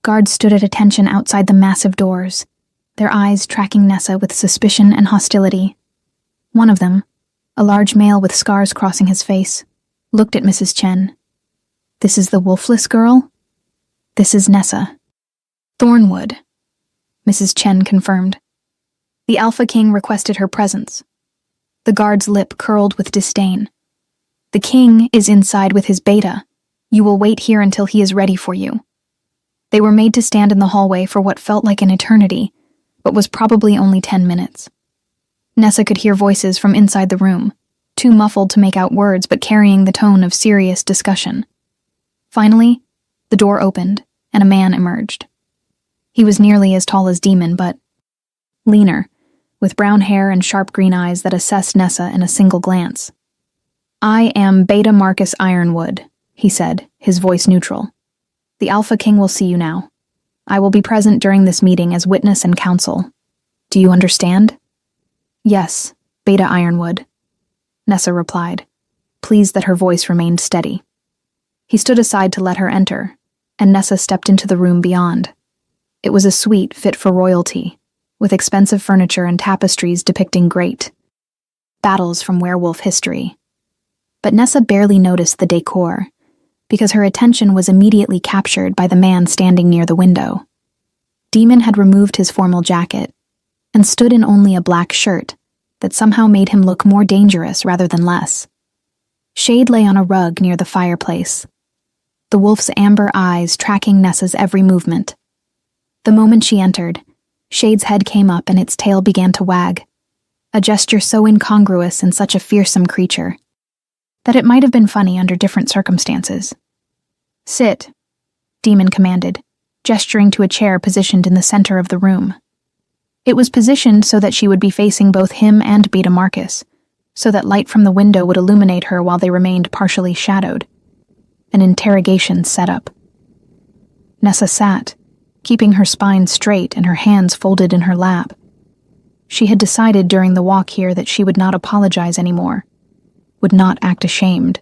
Guards stood at attention outside the massive doors, their eyes tracking Nessa with suspicion and hostility. One of them, a large male with scars crossing his face, looked at Mrs. Chen. This is the wolfless girl? This is Nessa. Thornwood, Mrs. Chen confirmed. The Alpha King requested her presence. The guard's lip curled with disdain. The king is inside with his beta. You will wait here until he is ready for you. They were made to stand in the hallway for what felt like an eternity, but was probably only 10 minutes. Nessa could hear voices from inside the room, too muffled to make out words but carrying the tone of serious discussion. Finally, the door opened, and a man emerged. He was nearly as tall as Demon, but leaner, with brown hair and sharp green eyes that assessed Nessa in a single glance. I am Beta Marcus Ironwood, he said, his voice neutral. The Alpha King will see you now. I will be present during this meeting as witness and counsel. Do you understand? Yes, Beta Ironwood, Nessa replied, pleased that her voice remained steady. He stood aside to let her enter, and Nessa stepped into the room beyond. It was a suite fit for royalty, with expensive furniture and tapestries depicting great battles from werewolf history. But Nessa barely noticed the decor, because her attention was immediately captured by the man standing near the window. Demon had removed his formal jacket and stood in only a black shirt that somehow made him look more dangerous rather than less. Shade lay on a rug near the fireplace, the wolf's amber eyes tracking Nessa's every movement. The moment she entered, Shade's head came up and its tail began to wag, a gesture so incongruous in such a fearsome creature that it might have been funny under different circumstances. Sit, Demon commanded, gesturing to a chair positioned in the center of the room. It was positioned so that she would be facing both him and Beta Marcus, so that light from the window would illuminate her while they remained partially shadowed. An interrogation setup. Nessa sat, keeping her spine straight and her hands folded in her lap. She had decided during the walk here that she would not apologize anymore, would not act ashamed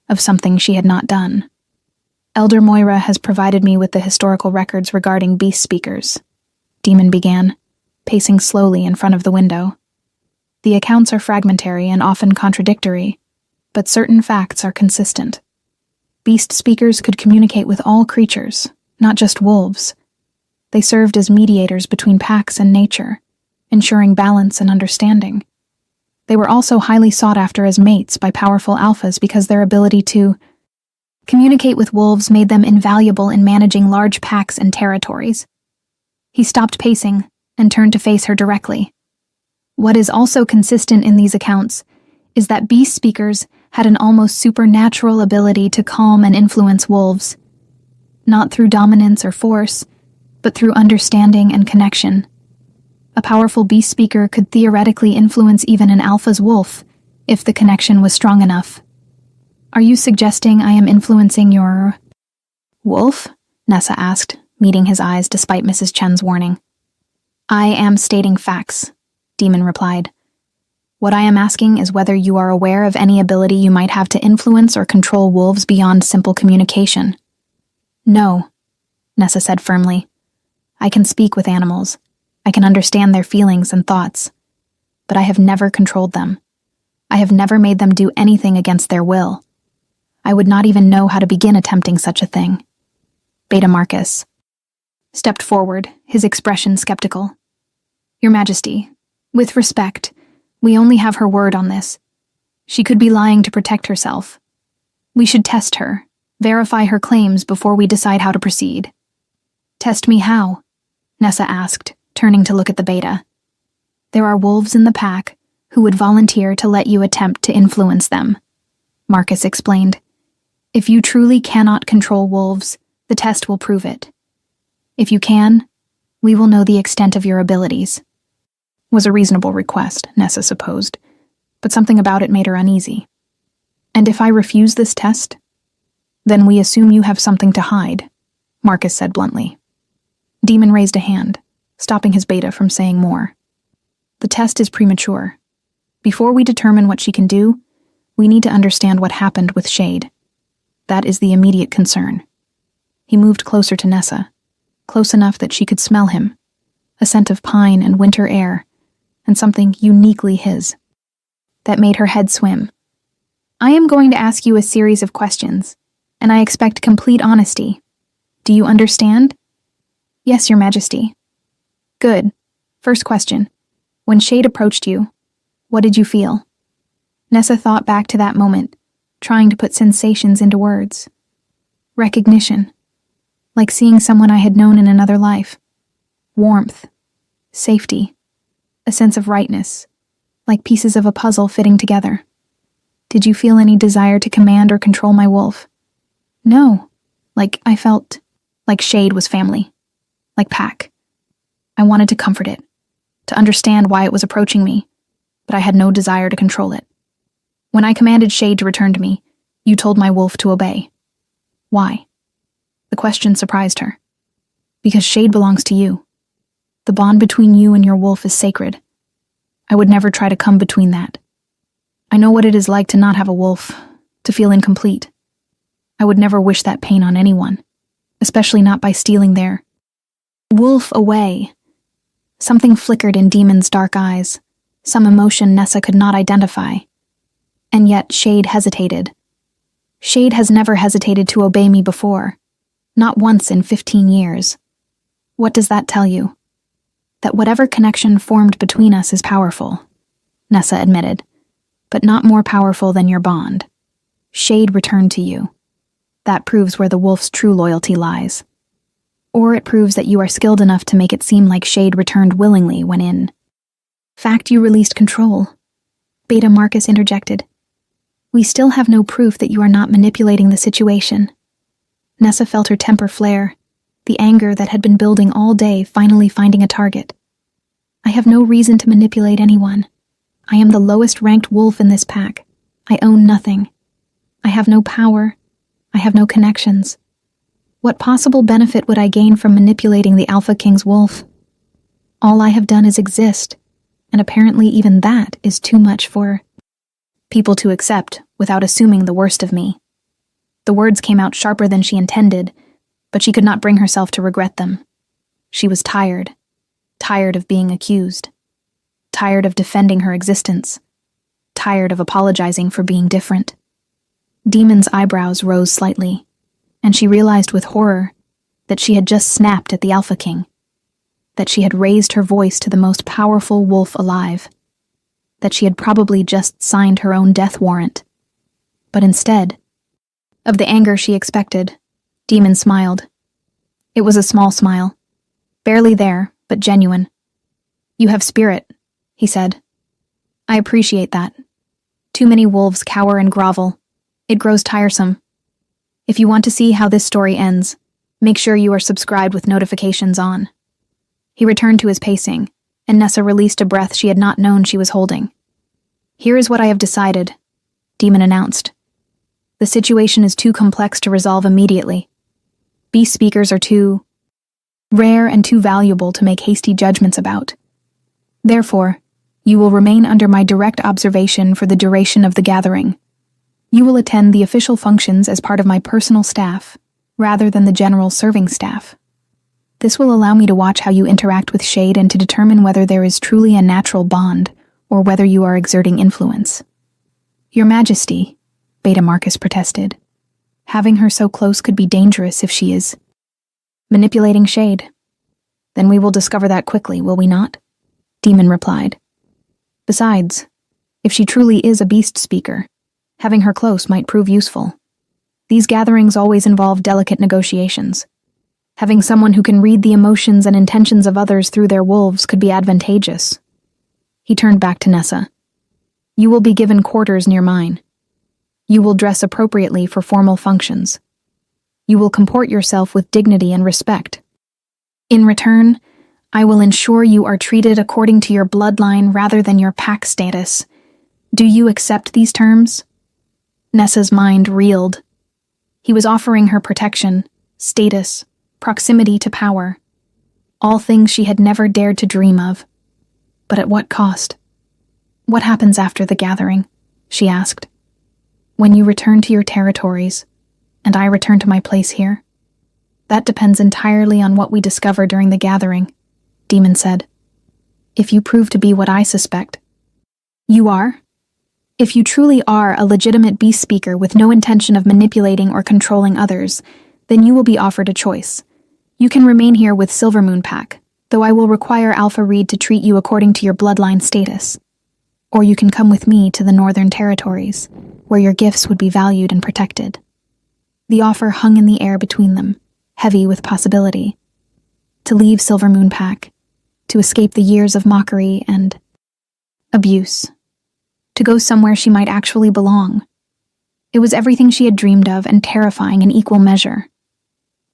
of something she had not done. Elder Moira has provided me with the historical records regarding beast speakers, Demon began, pacing slowly in front of the window. The accounts are fragmentary and often contradictory, but certain facts are consistent. Beast speakers could communicate with all creatures, not just wolves. They served as mediators between packs and nature, ensuring balance and understanding. They were also highly sought after as mates by powerful alphas because their ability to communicate with wolves made them invaluable in managing large packs and territories. He stopped pacing and turned to face her directly. What is also consistent in these accounts is that beast speakers had an almost supernatural ability to calm and influence wolves, not through dominance or force, but through understanding and connection. A powerful beast speaker could theoretically influence even an alpha's wolf if the connection was strong enough. Are you suggesting I am influencing your wolf? Nessa asked, meeting his eyes despite Mrs. Chen's warning. I am stating facts, Demon replied. What I am asking is whether you are aware of any ability you might have to influence or control wolves beyond simple communication. No, Nessa said firmly. I can speak with animals. I can understand their feelings and thoughts. But I have never controlled them. I have never made them do anything against their will. I would not even know how to begin attempting such a thing. Beta Marcus stepped forward, his expression skeptical. Your Majesty, with respect, we only have her word on this. She could be lying to protect herself. We should test her, verify her claims before we decide how to proceed. Test me how? Nessa asked, turning to look at the beta. There are wolves in the pack who would volunteer to let you attempt to influence them, Marcus explained. If you truly cannot control wolves, the test will prove it. If you can, we will know the extent of your abilities. Was a reasonable request, Nessa supposed, but something about it made her uneasy. And if I refuse this test? Then we assume you have something to hide, Marcus said bluntly. Demon raised a hand, stopping his beta from saying more. The test is premature. Before we determine what she can do, we need to understand what happened with Shade. That is the immediate concern. He moved closer to Nessa, close enough that she could smell him, a scent of pine and winter air, and something uniquely his. That made her head swim. I am going to ask you a series of questions, and I expect complete honesty. Do you understand? Yes, Your Majesty. Good. First question. When Shade approached you, what did you feel? Nessa thought back to that moment, trying to put sensations into words. Recognition. Like seeing someone I had known in another life. Warmth. Safety. A sense of rightness, like pieces of a puzzle fitting together. Did you feel any desire to command or control my wolf? No. I felt like Shade was family. Like pack. I wanted to comfort it, to understand why it was approaching me, but I had no desire to control it. When I commanded Shade to return to me, you told my wolf to obey. Why? The question surprised her. Because Shade belongs to you. The bond between you and your wolf is sacred. I would never try to come between that. I know what it is like to not have a wolf, to feel incomplete. I would never wish that pain on anyone, especially not by stealing their wolf away. Something flickered in Demon's dark eyes, some emotion Nessa could not identify. And yet Shade hesitated. Shade has never hesitated to obey me before, not once in 15 years. What does that tell you? That whatever connection formed between us is powerful, Nessa admitted, but not more powerful than your bond. Shade returned to you. That proves where the wolf's true loyalty lies. Or it proves that you are skilled enough to make it seem like Shade returned willingly when in fact you released control. Beta Marcus interjected. We still have no proof that you are not manipulating the situation. Nessa felt her temper flare, the anger that had been building all day finally finding a target. I have no reason to manipulate anyone. I am the lowest-ranked wolf in this pack. I own nothing. I have no power. I have no connections. What possible benefit would I gain from manipulating the Alpha King's wolf? All I have done is exist, and apparently even that is too much for people to accept without assuming the worst of me. The words came out sharper than she intended, but she could not bring herself to regret them. She was tired. tired of being accused, tired of defending her existence, tired of apologizing for being different. Demon's eyebrows rose slightly, and she realized with horror that she had just snapped at the Alpha King, that she had raised her voice to the most powerful wolf alive, that she had probably just signed her own death warrant. But instead of the anger she expected, Demon smiled. It was a small smile, barely there, but genuine. "You have spirit," he said. "I appreciate that. Too many wolves cower and grovel. It grows tiresome. If you want to see how this story ends, make sure you are subscribed with notifications on." He returned to his pacing, and Nessa released a breath she had not known she was holding. "Here is what I have decided," Demon announced. "The situation is too complex to resolve immediately. Beast speakers are too rare and too valuable to make hasty judgments about. Therefore, you will remain under my direct observation for the duration of the gathering. You will attend the official functions as part of my personal staff, rather than the general serving staff. This will allow me to watch how you interact with Shade and to determine whether there is truly a natural bond, or whether you are exerting influence." "Your Majesty," Beta Marcus protested. "Having her so close could be dangerous if she is manipulating Shade." "Then we will discover that quickly, will we not?" Demon replied. "Besides, if she truly is a beast speaker, having her close might prove useful. These gatherings always involve delicate negotiations. Having someone who can read the emotions and intentions of others through their wolves could be advantageous." He turned back to Nessa. "You will be given quarters near mine. You will dress appropriately for formal functions. You will comport yourself with dignity and respect. In return, I will ensure you are treated according to your bloodline rather than your pack status. Do you accept these terms?" Nessa's mind reeled. He was offering her protection, status, proximity to power. All things she had never dared to dream of. But at what cost? "What happens after the gathering?" she asked. "When you return to your territories, and I return to my place here?" "That depends entirely on what we discover during the gathering," Demon said. "If you prove to be what I suspect." "You are? If you truly are a legitimate beast speaker with no intention of manipulating or controlling others, then you will be offered a choice. You can remain here with Silvermoon Pack, though I will require Alpha Reed to treat you according to your bloodline status. Or you can come with me to the Northern Territories, where your gifts would be valued and protected." The offer hung in the air between them, heavy with possibility. To leave Silvermoon Pack, to escape the years of mockery and abuse, to go somewhere she might actually belong. It was everything she had dreamed of and terrifying in equal measure.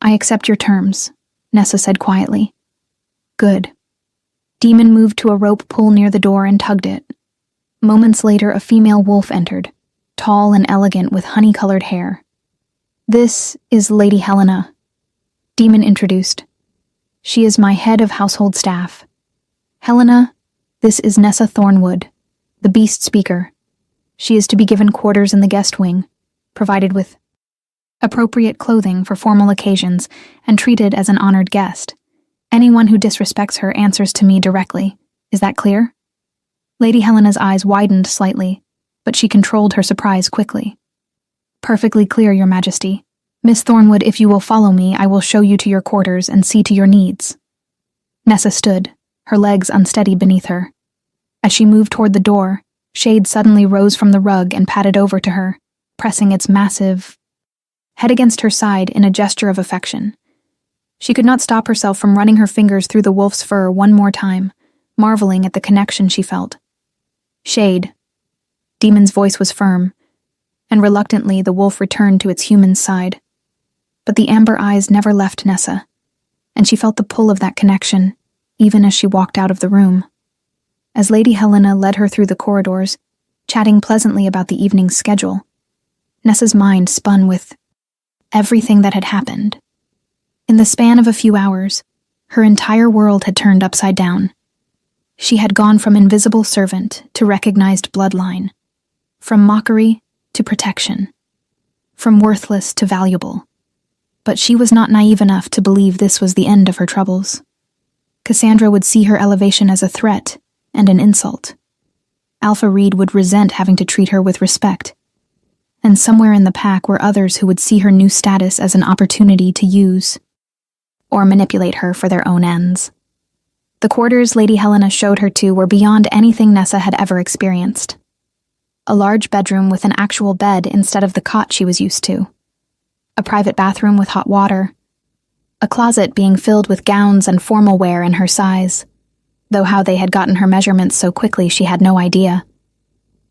"I accept your terms," Nessa said quietly. "Good." Demon moved to a rope pull near the door and tugged it. Moments later, a female wolf entered, tall and elegant with honey-colored hair. "This is Lady Helena," Demon introduced. "She is my head of household staff. Helena, this is Nessa Thornwood, the beast speaker. She is to be given quarters in the guest wing, provided with appropriate clothing for formal occasions, and treated as an honored guest. Anyone who disrespects her answers to me directly. Is that clear?" Lady Helena's eyes widened slightly, but she controlled her surprise quickly. "Perfectly clear, Your Majesty. Miss Thornwood, if you will follow me, I will show you to your quarters and see to your needs." Nessa stood, her legs unsteady beneath her. As she moved toward the door, Shade suddenly rose from the rug and padded over to her, pressing its massive head against her side in a gesture of affection. She could not stop herself from running her fingers through the wolf's fur one more time, marveling at the connection she felt. "Shade." Demon's voice was firm, and reluctantly the wolf returned to its human side. But the amber eyes never left Nessa, and she felt the pull of that connection, even as she walked out of the room. As Lady Helena led her through the corridors, chatting pleasantly about the evening's schedule, Nessa's mind spun with everything that had happened. In the span of a few hours, her entire world had turned upside down. She had gone from invisible servant to recognized bloodline, from mockery to protection, from worthless to valuable. But she was not naive enough to believe this was the end of her troubles. Cassandra would see her elevation as a threat and an insult. Alpha Reed would resent having to treat her with respect. And somewhere in the pack were others who would see her new status as an opportunity to use or manipulate her for their own ends. The quarters Lady Helena showed her to were beyond anything Nessa had ever experienced. A large bedroom with an actual bed instead of the cot she was used to. A private bathroom with hot water. A closet being filled with gowns and formal wear in her size, though how they had gotten her measurements so quickly she had no idea.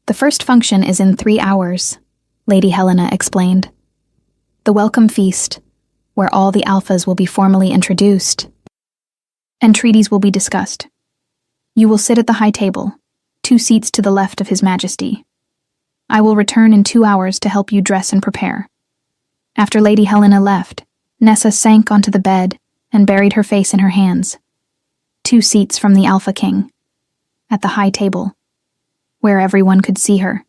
The first function is in 3 hours, Lady Helena explained. The welcome feast, where all the alphas will be formally introduced, and treaties will be discussed. You will sit at the high table, 2 seats to the left of His Majesty. I will return in 2 hours to help you dress and prepare. After Lady Helena left, Nessa sank onto the bed and buried her face in her hands. 2 seats from the Alpha King, at the high table, where everyone could see her,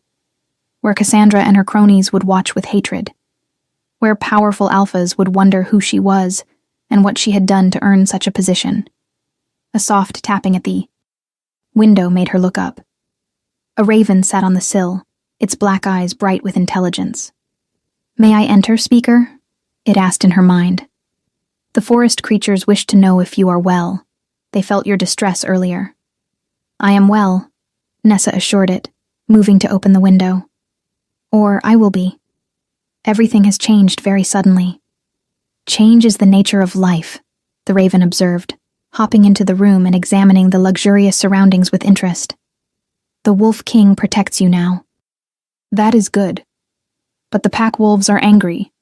where Cassandra and her cronies would watch with hatred, where powerful alphas would wonder who she was and what she had done to earn such a position. A soft tapping at the window made her look up. A raven sat on the sill, its black eyes bright with intelligence. "May I enter, Speaker?" it asked in her mind. "The forest creatures wish to know if you are well. They felt your distress earlier." "I am well," Nessa assured it, moving to open the window. "Or I will be. Everything has changed very suddenly." "Change is the nature of life," the raven observed, hopping into the room and examining the luxurious surroundings with interest. "The Wolf King protects you now. That is good. But the pack wolves are angry.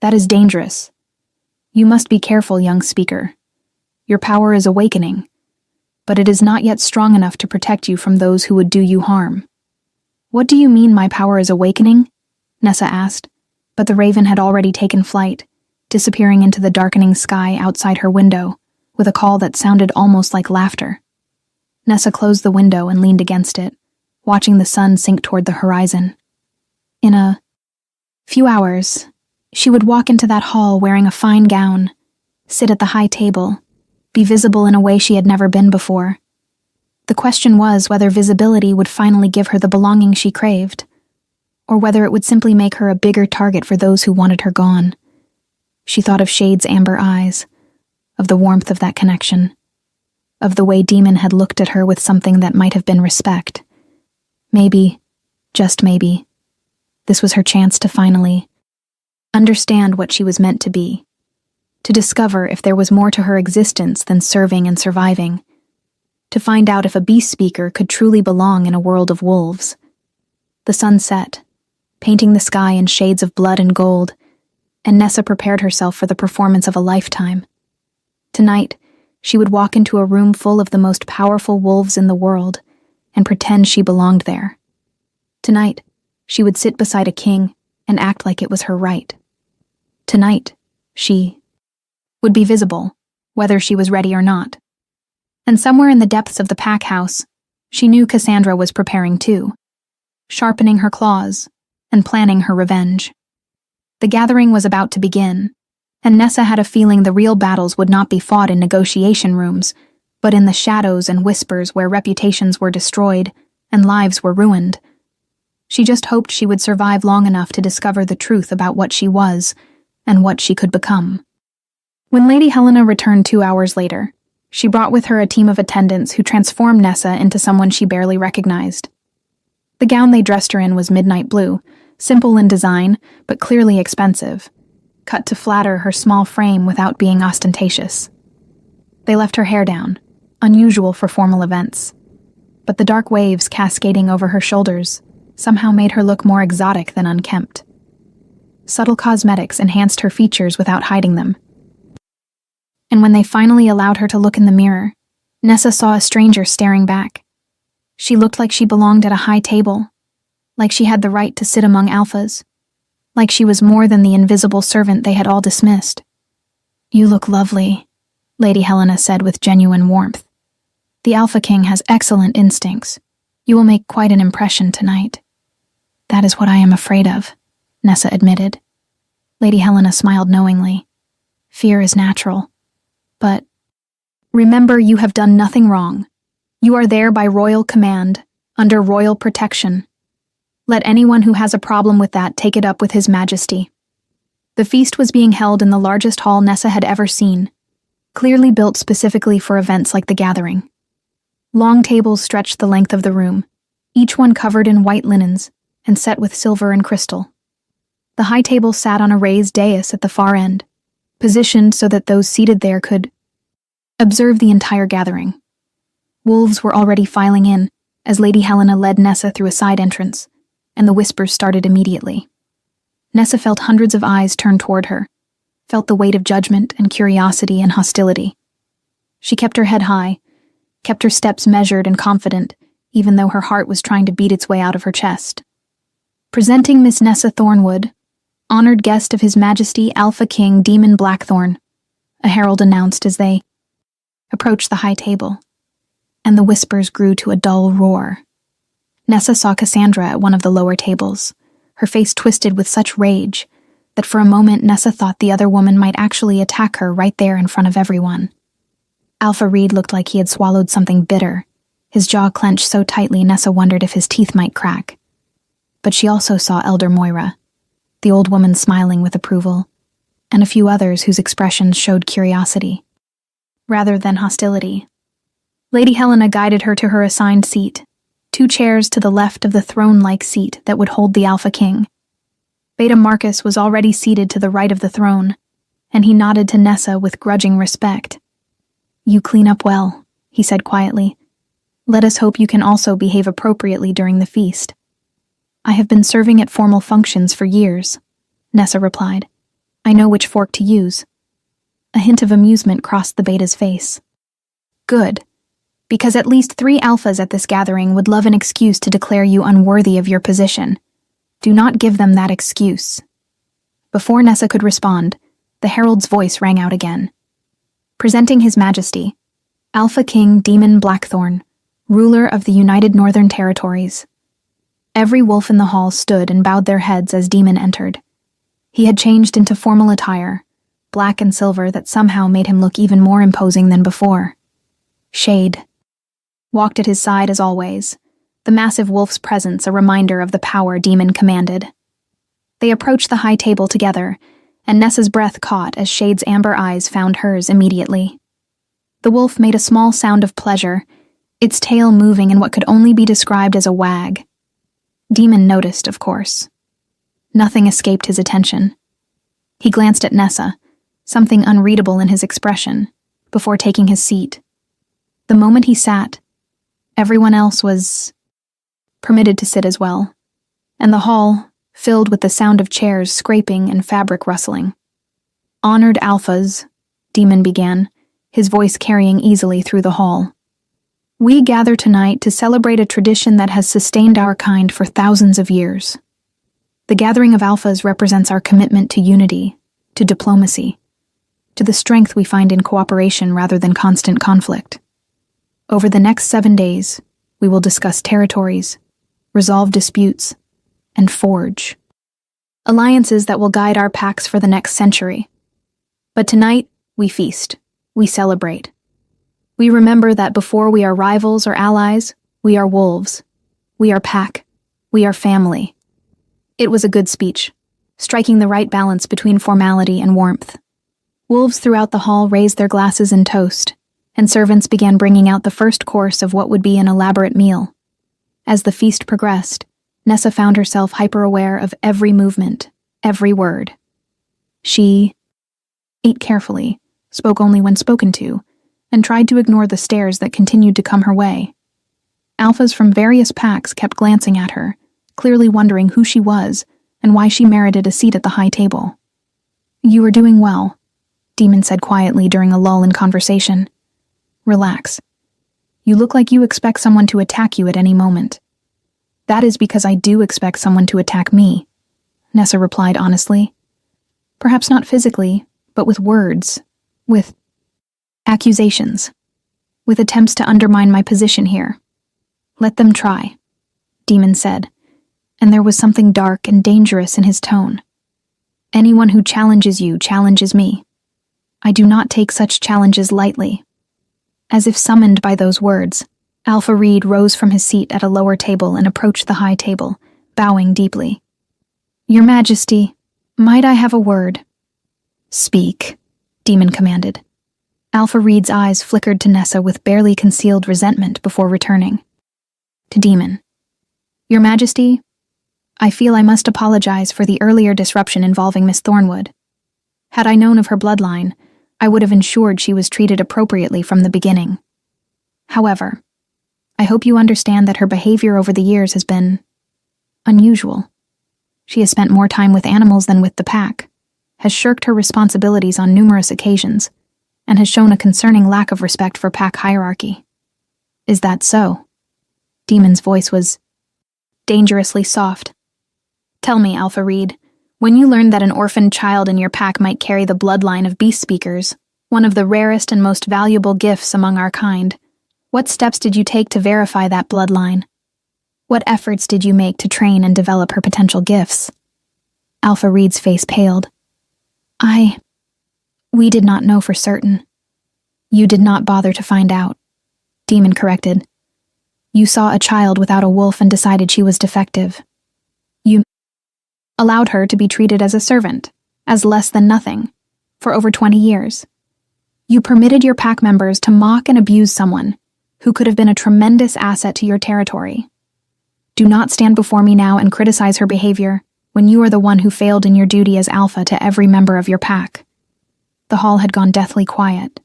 That is dangerous. You must be careful, young speaker. Your power is awakening, but it is not yet strong enough to protect you from those who would do you harm." "What do you mean my power is awakening?" Nessa asked, but the raven had already taken flight, disappearing into the darkening sky outside her window, with a call that sounded almost like laughter. Nessa closed the window and leaned against it, watching the sun sink toward the horizon. In a few hours, she would walk into that hall wearing a fine gown, sit at the high table, be visible in a way she had never been before. The question was whether visibility would finally give her the belonging she craved, or whether it would simply make her a bigger target for those who wanted her gone. She thought of Shade's amber eyes, of the warmth of that connection, of the way Demon had looked at her with something that might have been respect. Maybe, just maybe, this was her chance to finally understand what she was meant to be, to discover if there was more to her existence than serving and surviving, to find out if a beast speaker could truly belong in a world of wolves. The sun set, painting the sky in shades of blood and gold, and Nessa prepared herself for the performance of a lifetime. Tonight, she would walk into a room full of the most powerful wolves in the world and pretend she belonged there. Tonight, she would sit beside a king and act like it was her right. Tonight, she would be visible, whether she was ready or not. And somewhere in the depths of the pack house, she knew Cassandra was preparing too, sharpening her claws and planning her revenge. The gathering was about to begin, and Nessa had a feeling the real battles would not be fought in negotiation rooms, but in the shadows and whispers where reputations were destroyed and lives were ruined. She just hoped she would survive long enough to discover the truth about what she was and what she could become. When Lady Helena returned 2 hours later, she brought with her a team of attendants who transformed Nessa into someone she barely recognized. The gown they dressed her in was midnight blue, simple in design, but clearly expensive, cut to flatter her small frame without being ostentatious. They left her hair down, unusual for formal events, but the dark waves cascading over her shoulders somehow made her look more exotic than unkempt. Subtle cosmetics enhanced her features without hiding them. And when they finally allowed her to look in the mirror, Nessa saw a stranger staring back. She looked like she belonged at a high table, like she had the right to sit among alphas, like she was more than the invisible servant they had all dismissed. "You look lovely," Lady Helena said with genuine warmth. "The Alpha King has excellent instincts. You will make quite an impression tonight." "That is what I am afraid of," Nessa admitted. Lady Helena smiled knowingly. "Fear is natural. But Remember, you have done nothing wrong. You are there by royal command, under royal protection. Let anyone who has a problem with that take it up with His Majesty." The feast was being held in the largest hall Nessa had ever seen, clearly built specifically for events like the gathering. Long tables stretched the length of the room, each one covered in white linens and set with silver and crystal. The high table sat on a raised dais at the far end, positioned so that those seated there could observe the entire gathering. Wolves were already filing in as Lady Helena led Nessa through a side entrance, and the whispers started immediately. Nessa felt hundreds of eyes turned toward her, felt the weight of judgment and curiosity and hostility. She kept her head high, kept her steps measured and confident, even though her heart was trying to beat its way out of her chest. Presenting Miss Nessa Thornwood, honored guest of His Majesty Alpha King Demon Blackthorn, a herald announced as they approached the high table, and the whispers grew to a dull roar. Nessa saw Cassandra at one of the lower tables, her face twisted with such rage that for a moment Nessa thought the other woman might actually attack her right there in front of everyone. Alpha Reed looked like he had swallowed something bitter, his jaw clenched so tightly Nessa wondered if his teeth might crack. But she also saw Elder Moira, the old woman smiling with approval, and a few others whose expressions showed curiosity, rather than hostility. Lady Helena guided her to her assigned seat, 2 chairs to the left of the throne-like seat that would hold the Alpha King. Beta Marcus was already seated to the right of the throne, and he nodded to Nessa with grudging respect. "You clean up well," he said quietly. "Let us hope you can also behave appropriately during the feast." "I have been serving at formal functions for years," Nessa replied. "I know which fork to use." A hint of amusement crossed the Beta's face. "Good, because at least 3 alphas at this gathering would love an excuse to declare you unworthy of your position. Do not give them that excuse." Before Nessa could respond, the herald's voice rang out again. "Presenting His Majesty, Alpha King Demon Blackthorn, ruler of the United Northern Territories." Every wolf in the hall stood and bowed their heads as Demon entered. He had changed into formal attire, black and silver, that somehow made him look even more imposing than before. Shade walked at his side as always, the massive wolf's presence a reminder of the power Demon commanded. They approached the high table together, and Nessa's breath caught as Shade's amber eyes found hers immediately. The wolf made a small sound of pleasure, its tail moving in what could only be described as a wag. Demon noticed, of course. Nothing escaped his attention. He glanced at Nessa, something unreadable in his expression, before taking his seat. The moment he sat, everyone else was permitted to sit as well, and the hall filled with the sound of chairs scraping and fabric rustling. "Honored alphas," Demon began, his voice carrying easily through the hall. "We gather tonight to celebrate a tradition that has sustained our kind for thousands of years. The gathering of alphas represents our commitment to unity, to diplomacy, to the strength we find in cooperation rather than constant conflict. Over the next 7 days, we will discuss territories, resolve disputes, and forge alliances that will guide our packs for the next century. But tonight, we feast, we celebrate. We remember that before we are rivals or allies, we are wolves. We are pack. We are family." It was a good speech, striking the right balance between formality and warmth. Wolves throughout the hall raised their glasses in toast, and servants began bringing out the first course of what would be an elaborate meal. As the feast progressed, Nessa found herself hyper-aware of every movement, every word. She ate carefully, spoke only when spoken to, and tried to ignore the stares that continued to come her way. Alphas from various packs kept glancing at her, clearly wondering who she was and why she merited a seat at the high table. "You are doing well," Demon said quietly during a lull in conversation. "Relax. You look like you expect someone to attack you at any moment." "That is because I do expect someone to attack me," Nessa replied honestly. "Perhaps not physically, but with words, with accusations, with attempts to undermine my position here. Let them try," Demon said, and there was something dark and dangerous in his tone. "Anyone who challenges you challenges me. I do not take such challenges lightly." As if summoned by those words, Alpha Reed rose from his seat at a lower table and approached the high table, bowing deeply. "Your Majesty, might I have a word?" "Speak," Demon commanded. Alpha Reed's eyes flickered to Nessa with barely concealed resentment before returning. To Demon. "Your Majesty, I feel I must apologize for the earlier disruption involving Miss Thornwood. Had I known of her bloodline, I would have ensured she was treated appropriately from the beginning. However, I hope you understand that her behavior over the years has been unusual. She has spent more time with animals than with the pack, has shirked her responsibilities on numerous occasions, and has shown a concerning lack of respect for pack hierarchy. Is that so?" Demon's voice was dangerously soft. "Tell me, Alpha Reed, when you learned that an orphaned child in your pack might carry the bloodline of beast speakers, one of the rarest and most valuable gifts among our kind, what steps did you take to verify that bloodline? What efforts did you make to train and develop her potential gifts?" Alpha Reed's face paled. We did not know for certain." "You did not bother to find out," Demon corrected. "You saw a child without a wolf and decided she was defective. You allowed her to be treated as a servant, as less than nothing, for over 20 years. You permitted your pack members to mock and abuse someone who could have been a tremendous asset to your territory. Do not stand before me now and criticize her behavior when you are the one who failed in your duty as alpha to every member of your pack." The hall had gone deathly quiet.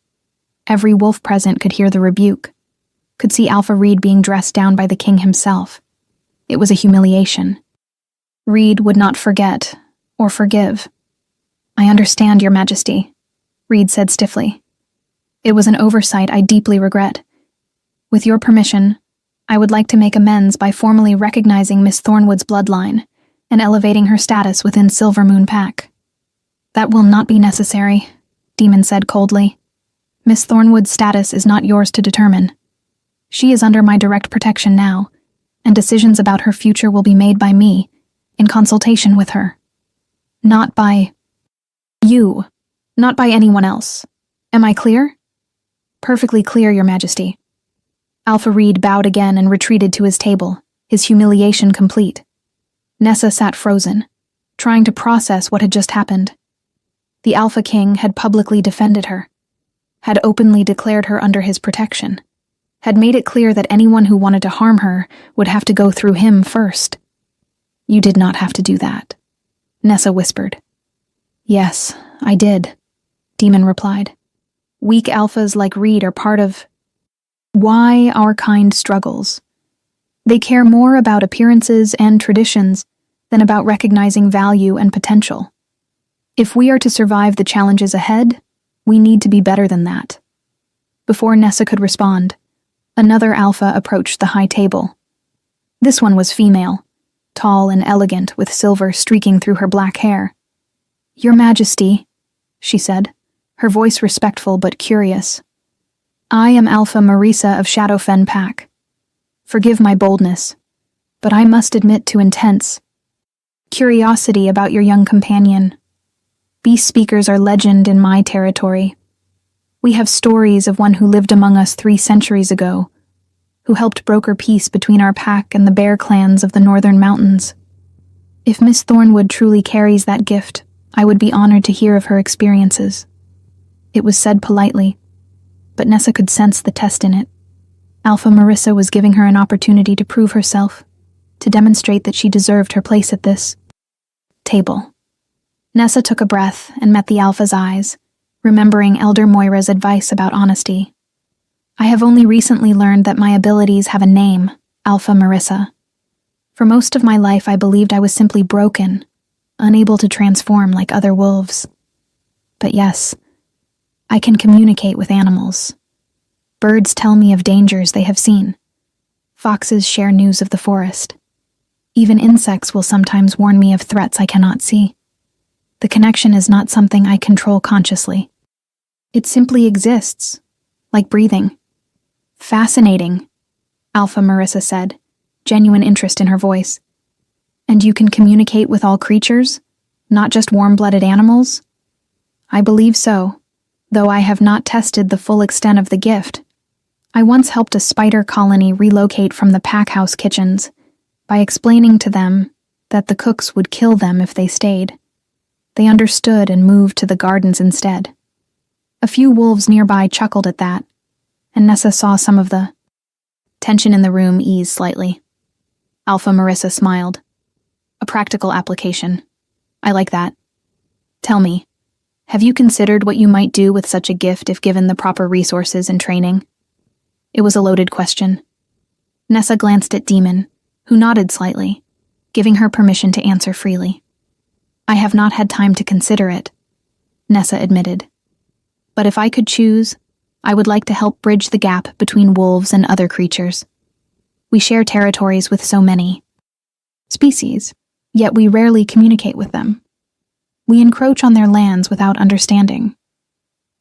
Every wolf present could hear the rebuke, could see Alpha Reed being dressed down by the king himself. It was a humiliation. Reed would not forget or forgive. "I understand, Your Majesty," Reed said stiffly. "It was an oversight I deeply regret. With your permission, I would like to make amends by formally recognizing Miss Thornwood's bloodline and elevating her status within Silvermoon Pack." "That will not be necessary," Demon said coldly. "Miss Thornwood's status is not yours to determine. She is under my direct protection now, and decisions about her future will be made by me, in consultation with her. Not by you, not by anyone else. Am I clear?" "Perfectly clear, Your Majesty." Alpha Reed bowed again and retreated to his table, his humiliation complete. Nessa sat frozen, trying to process what had just happened. The Alpha King had publicly defended her, had openly declared her under his protection, had made it clear that anyone who wanted to harm her would have to go through him first. "You did not have to do that," Nessa whispered. "Yes, I did," Demon replied. "Weak alphas like Reed are part of why our kind struggles. They care more about appearances and traditions than about recognizing value and potential. If we are to survive the challenges ahead, we need to be better than that." Before Nessa could respond, another alpha approached the high table. This one was female, tall and elegant with silver streaking through her black hair. "Your Majesty," she said, her voice respectful but curious. "I am Alpha Marisa of Shadowfen Pack. Forgive my boldness, but I must admit to intense curiosity about your young companion. Beast speakers are legend in my territory. We have stories of one who lived among us 3 centuries ago, who helped broker peace between our pack and the bear clans of the northern mountains. If Miss Thornwood truly carries that gift, I would be honored to hear of her experiences." It was said politely, but Nessa could sense the test in it. Alpha Marisa was giving her an opportunity to prove herself, to demonstrate that she deserved her place at this table. Nessa took a breath and met the Alpha's eyes, remembering Elder Moira's advice about honesty. "I have only recently learned that my abilities have a name, Alpha Marisa. For most of my life I believed I was simply broken, unable to transform like other wolves. But yes, I can communicate with animals. Birds tell me of dangers they have seen. Foxes share news of the forest. Even insects will sometimes warn me of threats I cannot see. The connection is not something I control consciously. It simply exists, like breathing." "Fascinating," Alpha Marisa said, genuine interest in her voice. "And you can communicate with all creatures, not just warm-blooded animals?" "I believe so, though I have not tested the full extent of the gift," I once helped a spider colony relocate from the packhouse kitchens by explaining to them that the cooks would kill them if they stayed. They understood and moved to the gardens instead. A few wolves nearby chuckled at that, and Nessa saw some of the tension in the room ease slightly. Alpha Marissa smiled. A practical application. I like that. Tell me, have you considered what you might do with such a gift if given the proper resources and training? It was a loaded question. Nessa glanced at Demon, who nodded slightly, giving her permission to answer freely. I have not had time to consider it, Nessa admitted. But if I could choose, I would like to help bridge the gap between wolves and other creatures. We share territories with so many species, yet we rarely communicate with them. We encroach on their lands without understanding.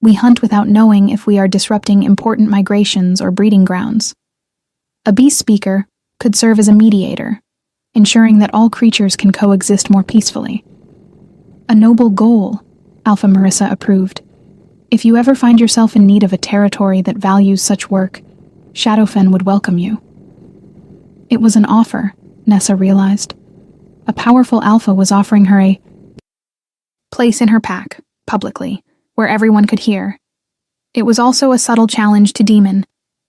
We hunt without knowing if we are disrupting important migrations or breeding grounds. A beast speaker could serve as a mediator, ensuring that all creatures can coexist more peacefully. A noble goal, Alpha Marissa approved. If you ever find yourself in need of a territory that values such work, Shadowfen would welcome you. It was an offer, Nessa realized. A powerful alpha was offering her a place in her pack, publicly, where everyone could hear. It was also a subtle challenge to Demon,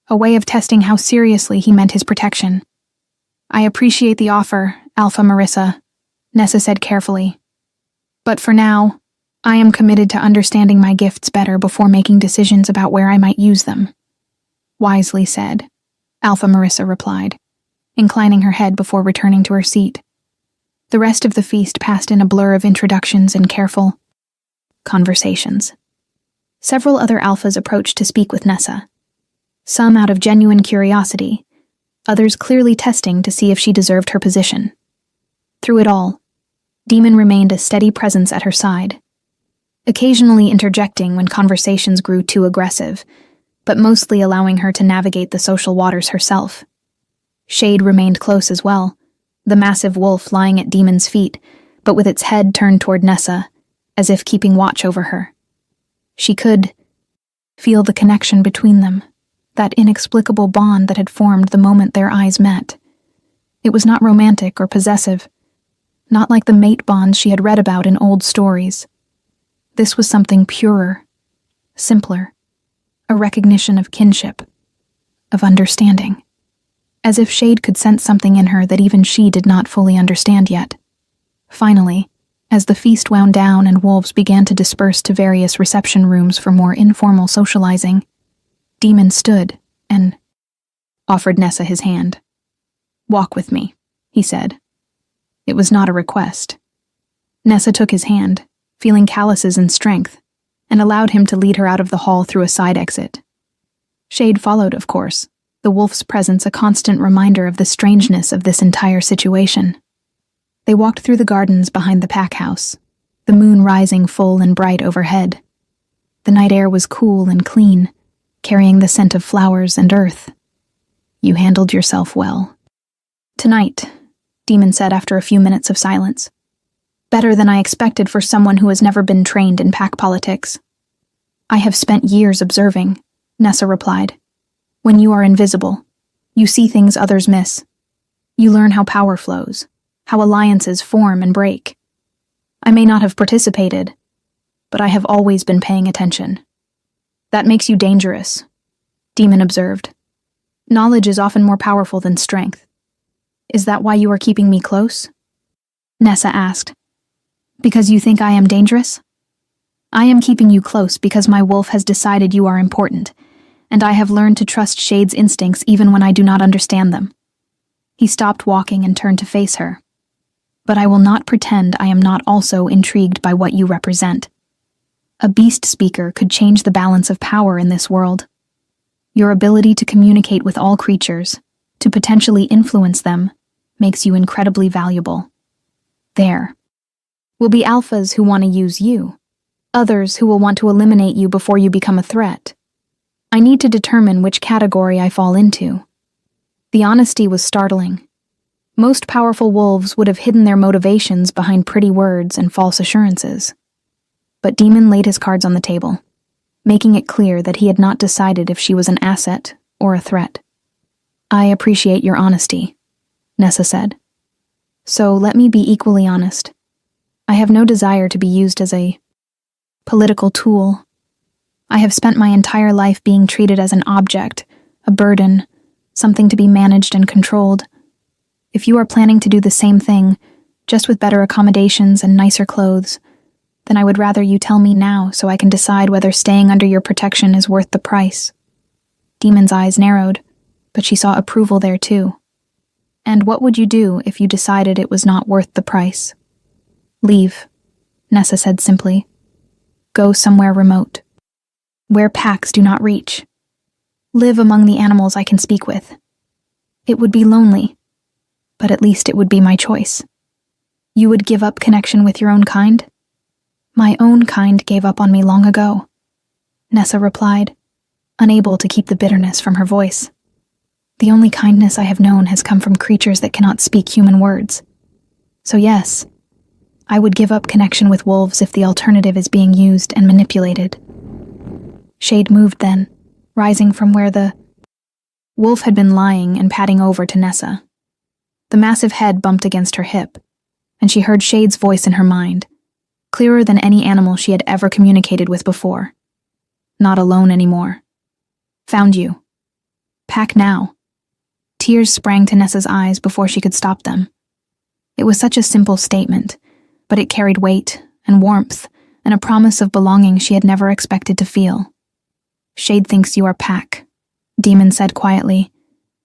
a way of testing how seriously he meant his protection. I appreciate the offer, Alpha Marissa, Nessa said carefully. But for now, I am committed to understanding my gifts better before making decisions about where I might use them. Wisely said, Alpha Marissa replied, inclining her head before returning to her seat. The rest of the feast passed in a blur of introductions and careful conversations. Several other alphas approached to speak with Nessa, some out of genuine curiosity, others clearly testing to see if she deserved her position. Through it all, Demon remained a steady presence at her side, occasionally interjecting when conversations grew too aggressive, but mostly allowing her to navigate the social waters herself. Shade remained close as well, the massive wolf lying at Demon's feet, but with its head turned toward Nessa, as if keeping watch over her. She could feel the connection between them, that inexplicable bond that had formed the moment their eyes met. It was not romantic or possessive, not like the mate bonds she had read about in old stories. This was something purer, simpler, a recognition of kinship, of understanding, as if Shade could sense something in her that even she did not fully understand yet. Finally, as the feast wound down and wolves began to disperse to various reception rooms for more informal socializing, Demon stood and offered Nessa his hand. "Walk with me," he said. It was not a request. Nessa took his hand, feeling calluses and strength, and allowed him to lead her out of the hall through a side exit. Shade followed, of course, the wolf's presence a constant reminder of the strangeness of this entire situation. They walked through the gardens behind the pack house, the moon rising full and bright overhead. The night air was cool and clean, carrying the scent of flowers and earth. "You handled yourself well tonight," Demon said after a few minutes of silence. "Better than I expected for someone who has never been trained in pack politics." "I have spent years observing," Nessa replied. "When you are invisible, you see things others miss. You learn how power flows, how alliances form and break. I may not have participated, but I have always been paying attention." "That makes you dangerous," Demon observed. "Knowledge is often more powerful than strength. Is that why you are keeping me close?" Nessa asked. "Because you think I am dangerous? I am keeping you close because my wolf has decided you are important, and I have learned to trust Shade's instincts even when I do not understand them." He stopped walking and turned to face her. "But I will not pretend I am not also intrigued by what you represent. A beast speaker could change the balance of power in this world. Your ability to communicate with all creatures, to potentially influence them, makes you incredibly valuable. There will be alphas who want to use you, others who will want to eliminate you before you become a threat. I need to determine which category I fall into." The honesty was startling. Most powerful wolves would have hidden their motivations behind pretty words and false assurances. But Demon laid his cards on the table, making it clear that he had not decided if she was an asset or a threat. I appreciate your honesty, Nessa said. So let me be equally honest. I have no desire to be used as a political tool. I have spent my entire life being treated as an object, a burden, something to be managed and controlled. If you are planning to do the same thing, just with better accommodations and nicer clothes, then I would rather you tell me now so I can decide whether staying under your protection is worth the price. Demon's eyes narrowed, but she saw approval there too. And what would you do if you decided it was not worth the price? Leave, Nessa said simply. Go somewhere remote, where packs do not reach. Live among the animals I can speak with. It would be lonely, but at least it would be my choice. You would give up connection with your own kind? My own kind gave up on me long ago, Nessa replied, unable to keep the bitterness from her voice. The only kindness I have known has come from creatures that cannot speak human words. So yes, I would give up connection with wolves if the alternative is being used and manipulated. Shade moved then, rising from where the wolf had been lying and padding over to Nessa. The massive head bumped against her hip, and she heard Shade's voice in her mind, clearer than any animal she had ever communicated with before. Not alone anymore. Found you. Pack now. Tears sprang to Nessa's eyes before she could stop them. It was such a simple statement, but it carried weight and warmth and a promise of belonging she had never expected to feel. Shade thinks you are Pack, Demon said quietly,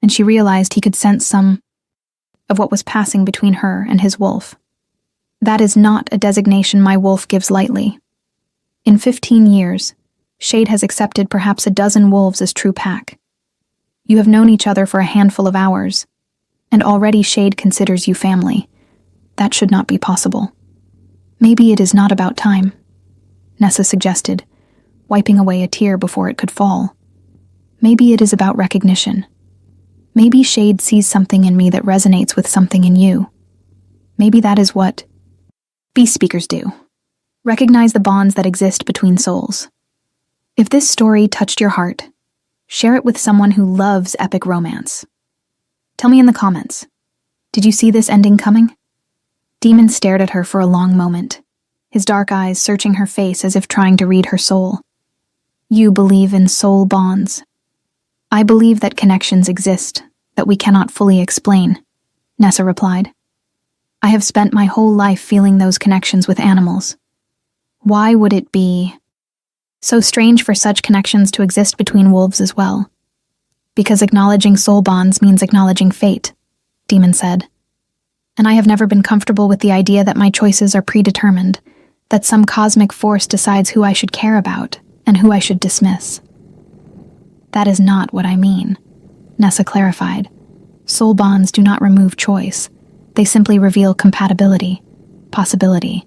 and she realized he could sense some of what was passing between her and his wolf. That is not a designation my wolf gives lightly. In 15 years, Shade has accepted perhaps a dozen wolves as true Pack. You have known each other for a handful of hours, and already Shade considers you family. That should not be possible. Maybe it is not about time, Nessa suggested, wiping away a tear before it could fall. Maybe it is about recognition. Maybe Shade sees something in me that resonates with something in you. Maybe that is what Beast Speakers do. Recognize the bonds that exist between souls. If this story touched your heart, share it with someone who loves epic romance. Tell me in the comments, did you see this ending coming? Demon stared at her for a long moment, his dark eyes searching her face as if trying to read her soul. You believe in soul bonds. I believe that connections exist that we cannot fully explain, Nessa replied. I have spent my whole life feeling those connections with animals. Why would it be so strange for such connections to exist between wolves as well? Because acknowledging soul bonds means acknowledging fate, Demon said. And I have never been comfortable with the idea that my choices are predetermined, that some cosmic force decides who I should care about and who I should dismiss. That is not what I mean, Nessa clarified. Soul bonds do not remove choice. They simply reveal compatibility, possibility.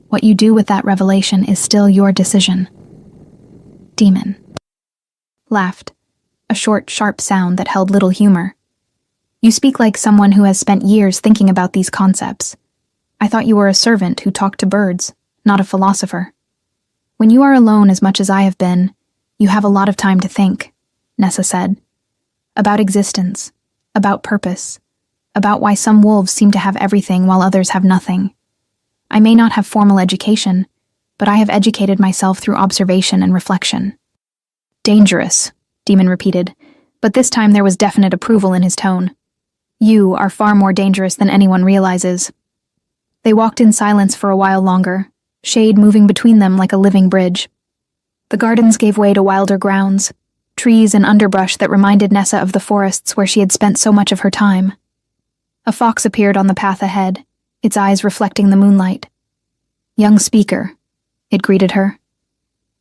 What you do with that revelation is still your decision. Demon laughed, a short, sharp sound that held little humor. You speak like someone who has spent years thinking about these concepts. I thought you were a servant who talked to birds, not a philosopher. When you are alone as much as I have been, you have a lot of time to think, Nessa said. About existence, about purpose, about why some wolves seem to have everything while others have nothing. I may not have formal education, but I have educated myself through observation and reflection. Dangerous, Demon repeated, but this time there was definite approval in his tone. You are far more dangerous than anyone realizes. They walked in silence for a while longer, Shade moving between them like a living bridge. The gardens gave way to wilder grounds, trees and underbrush that reminded Nessa of the forests where she had spent so much of her time. A fox appeared on the path ahead, its eyes reflecting the moonlight. Young speaker, it greeted her.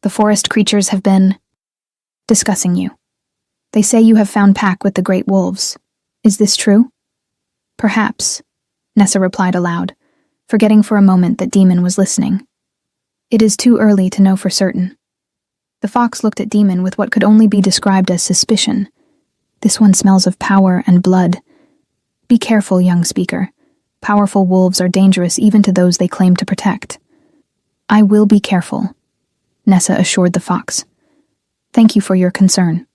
The forest creatures have been discussing you. They say you have found Pack with the great wolves. Is this true? Perhaps, Nessa replied aloud, forgetting for a moment that Demon was listening. It is too early to know for certain. The fox looked at Demon with what could only be described as suspicion. This one smells of power and blood. Be careful, young speaker. Powerful wolves are dangerous even to those they claim to protect. I will be careful, Nessa assured the fox. Thank you for your concern.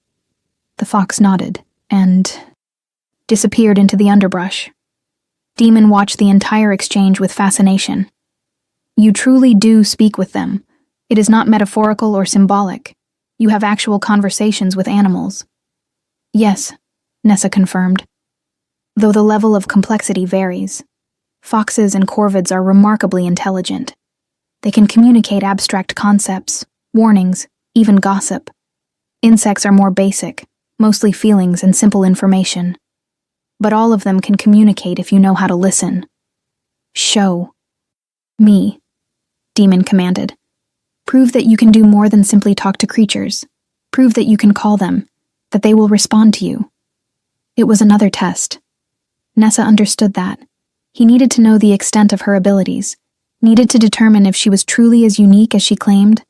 The fox nodded and disappeared into the underbrush. Demon watched the entire exchange with fascination. You truly do speak with them. It is not metaphorical or symbolic. You have actual conversations with animals. Yes, Nessa confirmed. Though the level of complexity varies. Foxes and corvids are remarkably intelligent. They can communicate abstract concepts, warnings, even gossip. Insects are more basic, mostly feelings and simple information. But all of them can communicate if you know how to listen. Show me, Demon commanded. Prove that you can do more than simply talk to creatures. Prove that you can call them, that they will respond to you. It was another test. Nessa understood that. He needed to know the extent of her abilities, needed to determine if she was truly as unique as she claimed,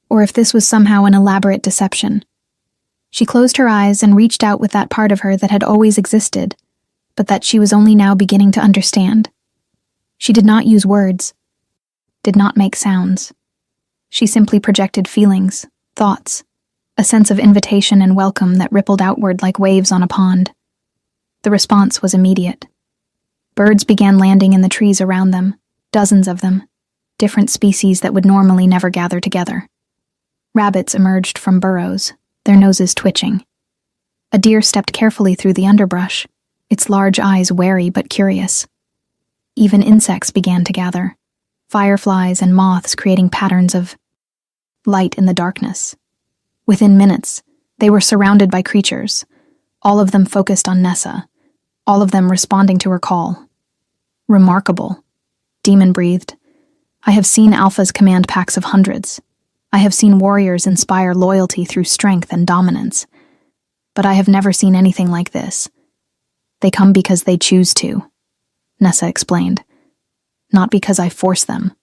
or if this was somehow an elaborate deception. She closed her eyes and reached out with that part of her that had always existed, but that she was only now beginning to understand. She did not use words, did not make sounds. She simply projected feelings, thoughts, a sense of invitation and welcome that rippled outward like waves on a pond. The response was immediate. Birds began landing in the trees around them, dozens of them, different species that would normally never gather together. Rabbits emerged from burrows, their noses twitching. A deer stepped carefully through the underbrush, its large eyes wary but curious. Even insects began to gather, fireflies and moths creating patterns of light in the darkness. Within minutes, they were surrounded by creatures, all of them focused on Nessa, all of them responding to her call. Remarkable, Demon breathed. I have seen alphas command packs of hundreds. I have seen warriors inspire loyalty through strength and dominance. But I have never seen anything like this. They come because they choose to, Nessa explained. Not because I force them.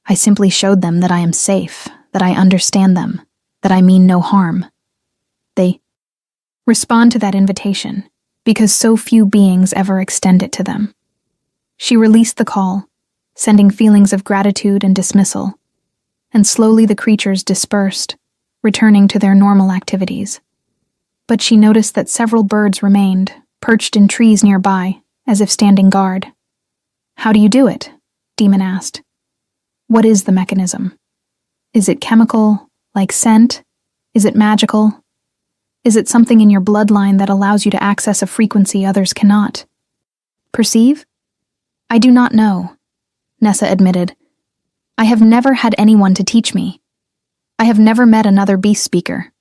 I simply showed them that I am safe, that I understand them, that I mean no harm. They respond to that invitation because so few beings ever extend it to them. She released the call, sending feelings of gratitude and dismissal, and slowly the creatures dispersed, returning to their normal activities. But she noticed that several birds remained, perched in trees nearby, as if standing guard. How do you do it? Demon asked. What is the mechanism? Is it chemical, like scent? Is it magical? Is it something in your bloodline that allows you to access a frequency others cannot? Perceive? I do not know, Nessa admitted. I have never had anyone to teach me. I have never met another beast speaker.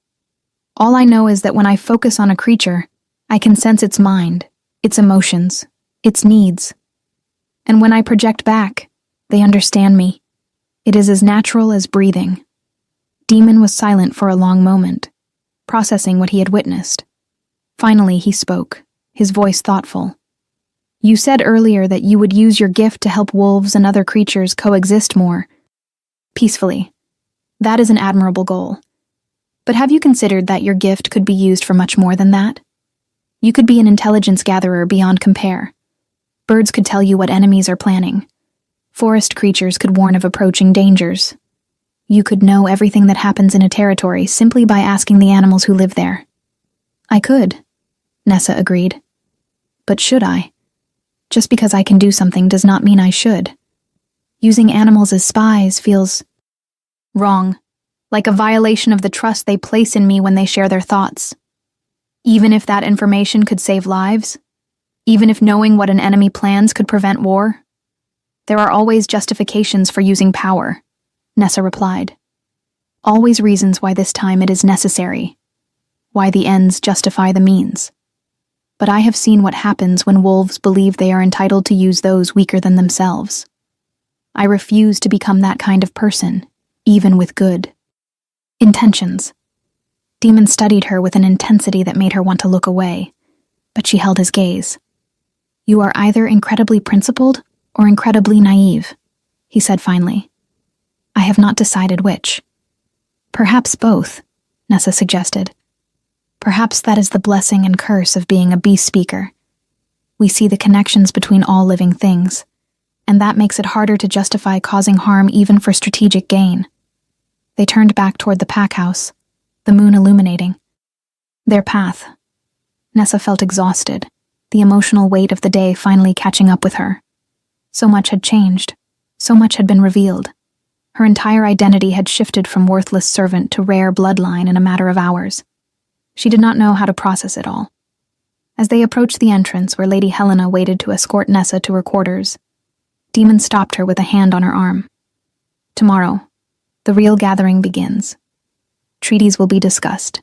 All I know is that when I focus on a creature, I can sense its mind, its emotions, its needs. And when I project back, they understand me. It is as natural as breathing. Demon was silent for a long moment, processing what he had witnessed. Finally, he spoke, his voice thoughtful. You said earlier that you would use your gift to help wolves and other creatures coexist more peacefully. That is an admirable goal. But have you considered that your gift could be used for much more than that? You could be an intelligence gatherer beyond compare. Birds could tell you what enemies are planning. Forest creatures could warn of approaching dangers. You could know everything that happens in a territory simply by asking the animals who live there. I could, Nessa agreed. But should I? Just because I can do something does not mean I should. Using animals as spies feels wrong, like a violation of the trust they place in me when they share their thoughts. Even if that information could save lives, even if knowing what an enemy plans could prevent war, there are always justifications for using power, Nessa replied. Always reasons why this time it is necessary, why the ends justify the means. But I have seen what happens when wolves believe they are entitled to use those weaker than themselves. I refuse to become that kind of person, even with good intentions. Demon studied her with an intensity that made her want to look away, but she held his gaze. You are either incredibly principled or incredibly naive, he said finally. I have not decided which. Perhaps both, Nessa suggested. Perhaps that is the blessing and curse of being a beast speaker. We see the connections between all living things, and that makes it harder to justify causing harm even for strategic gain. They turned back toward the pack house, the moon illuminating. Their path. Nessa felt exhausted, the emotional weight of the day finally catching up with her. So much had changed. So much had been revealed. Her entire identity had shifted from worthless servant to rare bloodline in a matter of hours. She did not know how to process it all. As they approached the entrance where Lady Helena waited to escort Nessa to her quarters, Demon stopped her with a hand on her arm. Tomorrow, the real gathering begins. Treaties will be discussed.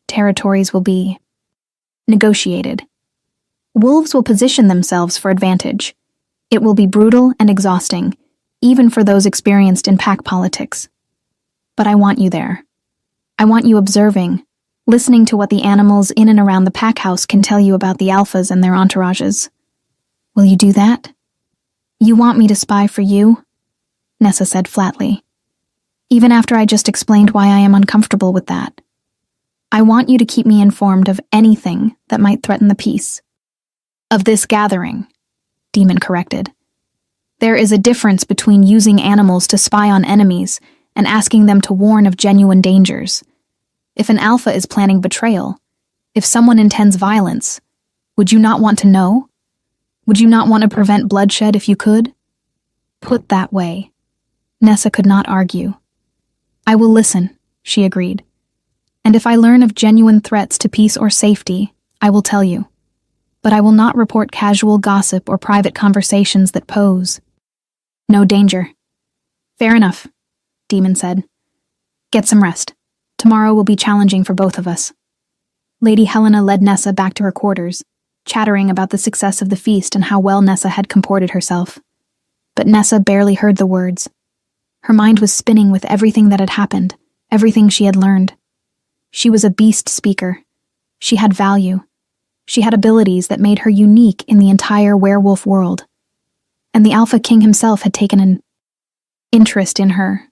Territories will be negotiated. Wolves will position themselves for advantage. It will be brutal and exhausting, even for those experienced in pack politics. But I want you there. I want you observing, listening to what the animals in and around the pack house can tell you about the alphas and their entourages. Will you do that? You want me to spy for you? Nessa said flatly. Even after I just explained why I am uncomfortable with that. I want you to keep me informed of anything that might threaten the peace. Of this gathering, Demon corrected. There is a difference between using animals to spy on enemies and asking them to warn of genuine dangers. If an alpha is planning betrayal, if someone intends violence, would you not want to know? Would you not want to prevent bloodshed if you could? Put that way, Nessa could not argue. I will listen, she agreed. And if I learn of genuine threats to peace or safety, I will tell you. But I will not report casual gossip or private conversations that pose no danger. Fair enough, Demon said. Get some rest. Tomorrow will be challenging for both of us. Lady Helena led Nessa back to her quarters, chattering about the success of the feast and how well Nessa had comported herself. But Nessa barely heard the words. Her mind was spinning with everything that had happened, everything she had learned. She was a beast speaker. She had value. She had abilities that made her unique in the entire werewolf world. And the Alpha King himself had taken an interest in her,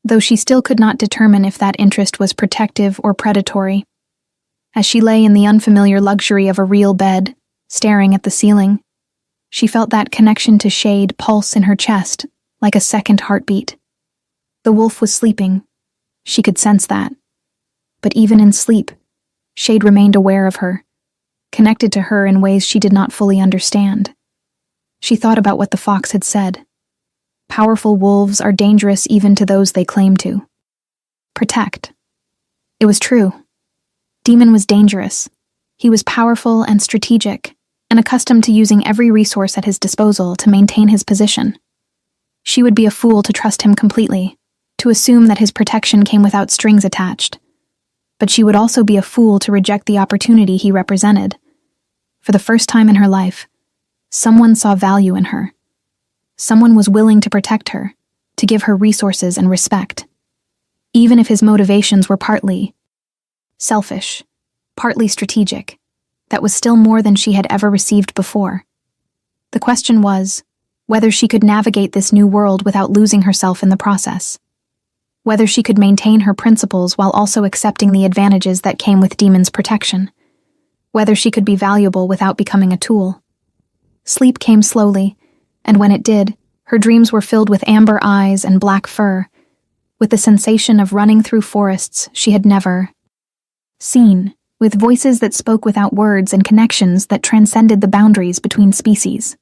though she still could not determine if that interest was protective or predatory. As she lay in the unfamiliar luxury of a real bed, staring at the ceiling, she felt that connection to Shade pulse in her chest like a second heartbeat. The wolf was sleeping. She could sense that. But even in sleep, Shade remained aware of her, connected to her in ways she did not fully understand. She thought about what the fox had said. Powerful wolves are dangerous even to those they claim to protect. It was true. Demon was dangerous. He was powerful and strategic, and accustomed to using every resource at his disposal to maintain his position. She would be a fool to trust him completely, to assume that his protection came without strings attached. But she would also be a fool to reject the opportunity he represented. For the first time in her life, someone saw value in her. Someone was willing to protect her, to give her resources and respect. Even if his motivations were partly selfish, partly strategic, that was still more than she had ever received before. The question was whether she could navigate this new world without losing herself in the process. Whether she could maintain her principles while also accepting the advantages that came with Demon's protection. Whether she could be valuable without becoming a tool. Sleep came slowly, and when it did, her dreams were filled with amber eyes and black fur, with the sensation of running through forests she had never seen, with voices that spoke without words and connections that transcended the boundaries between species.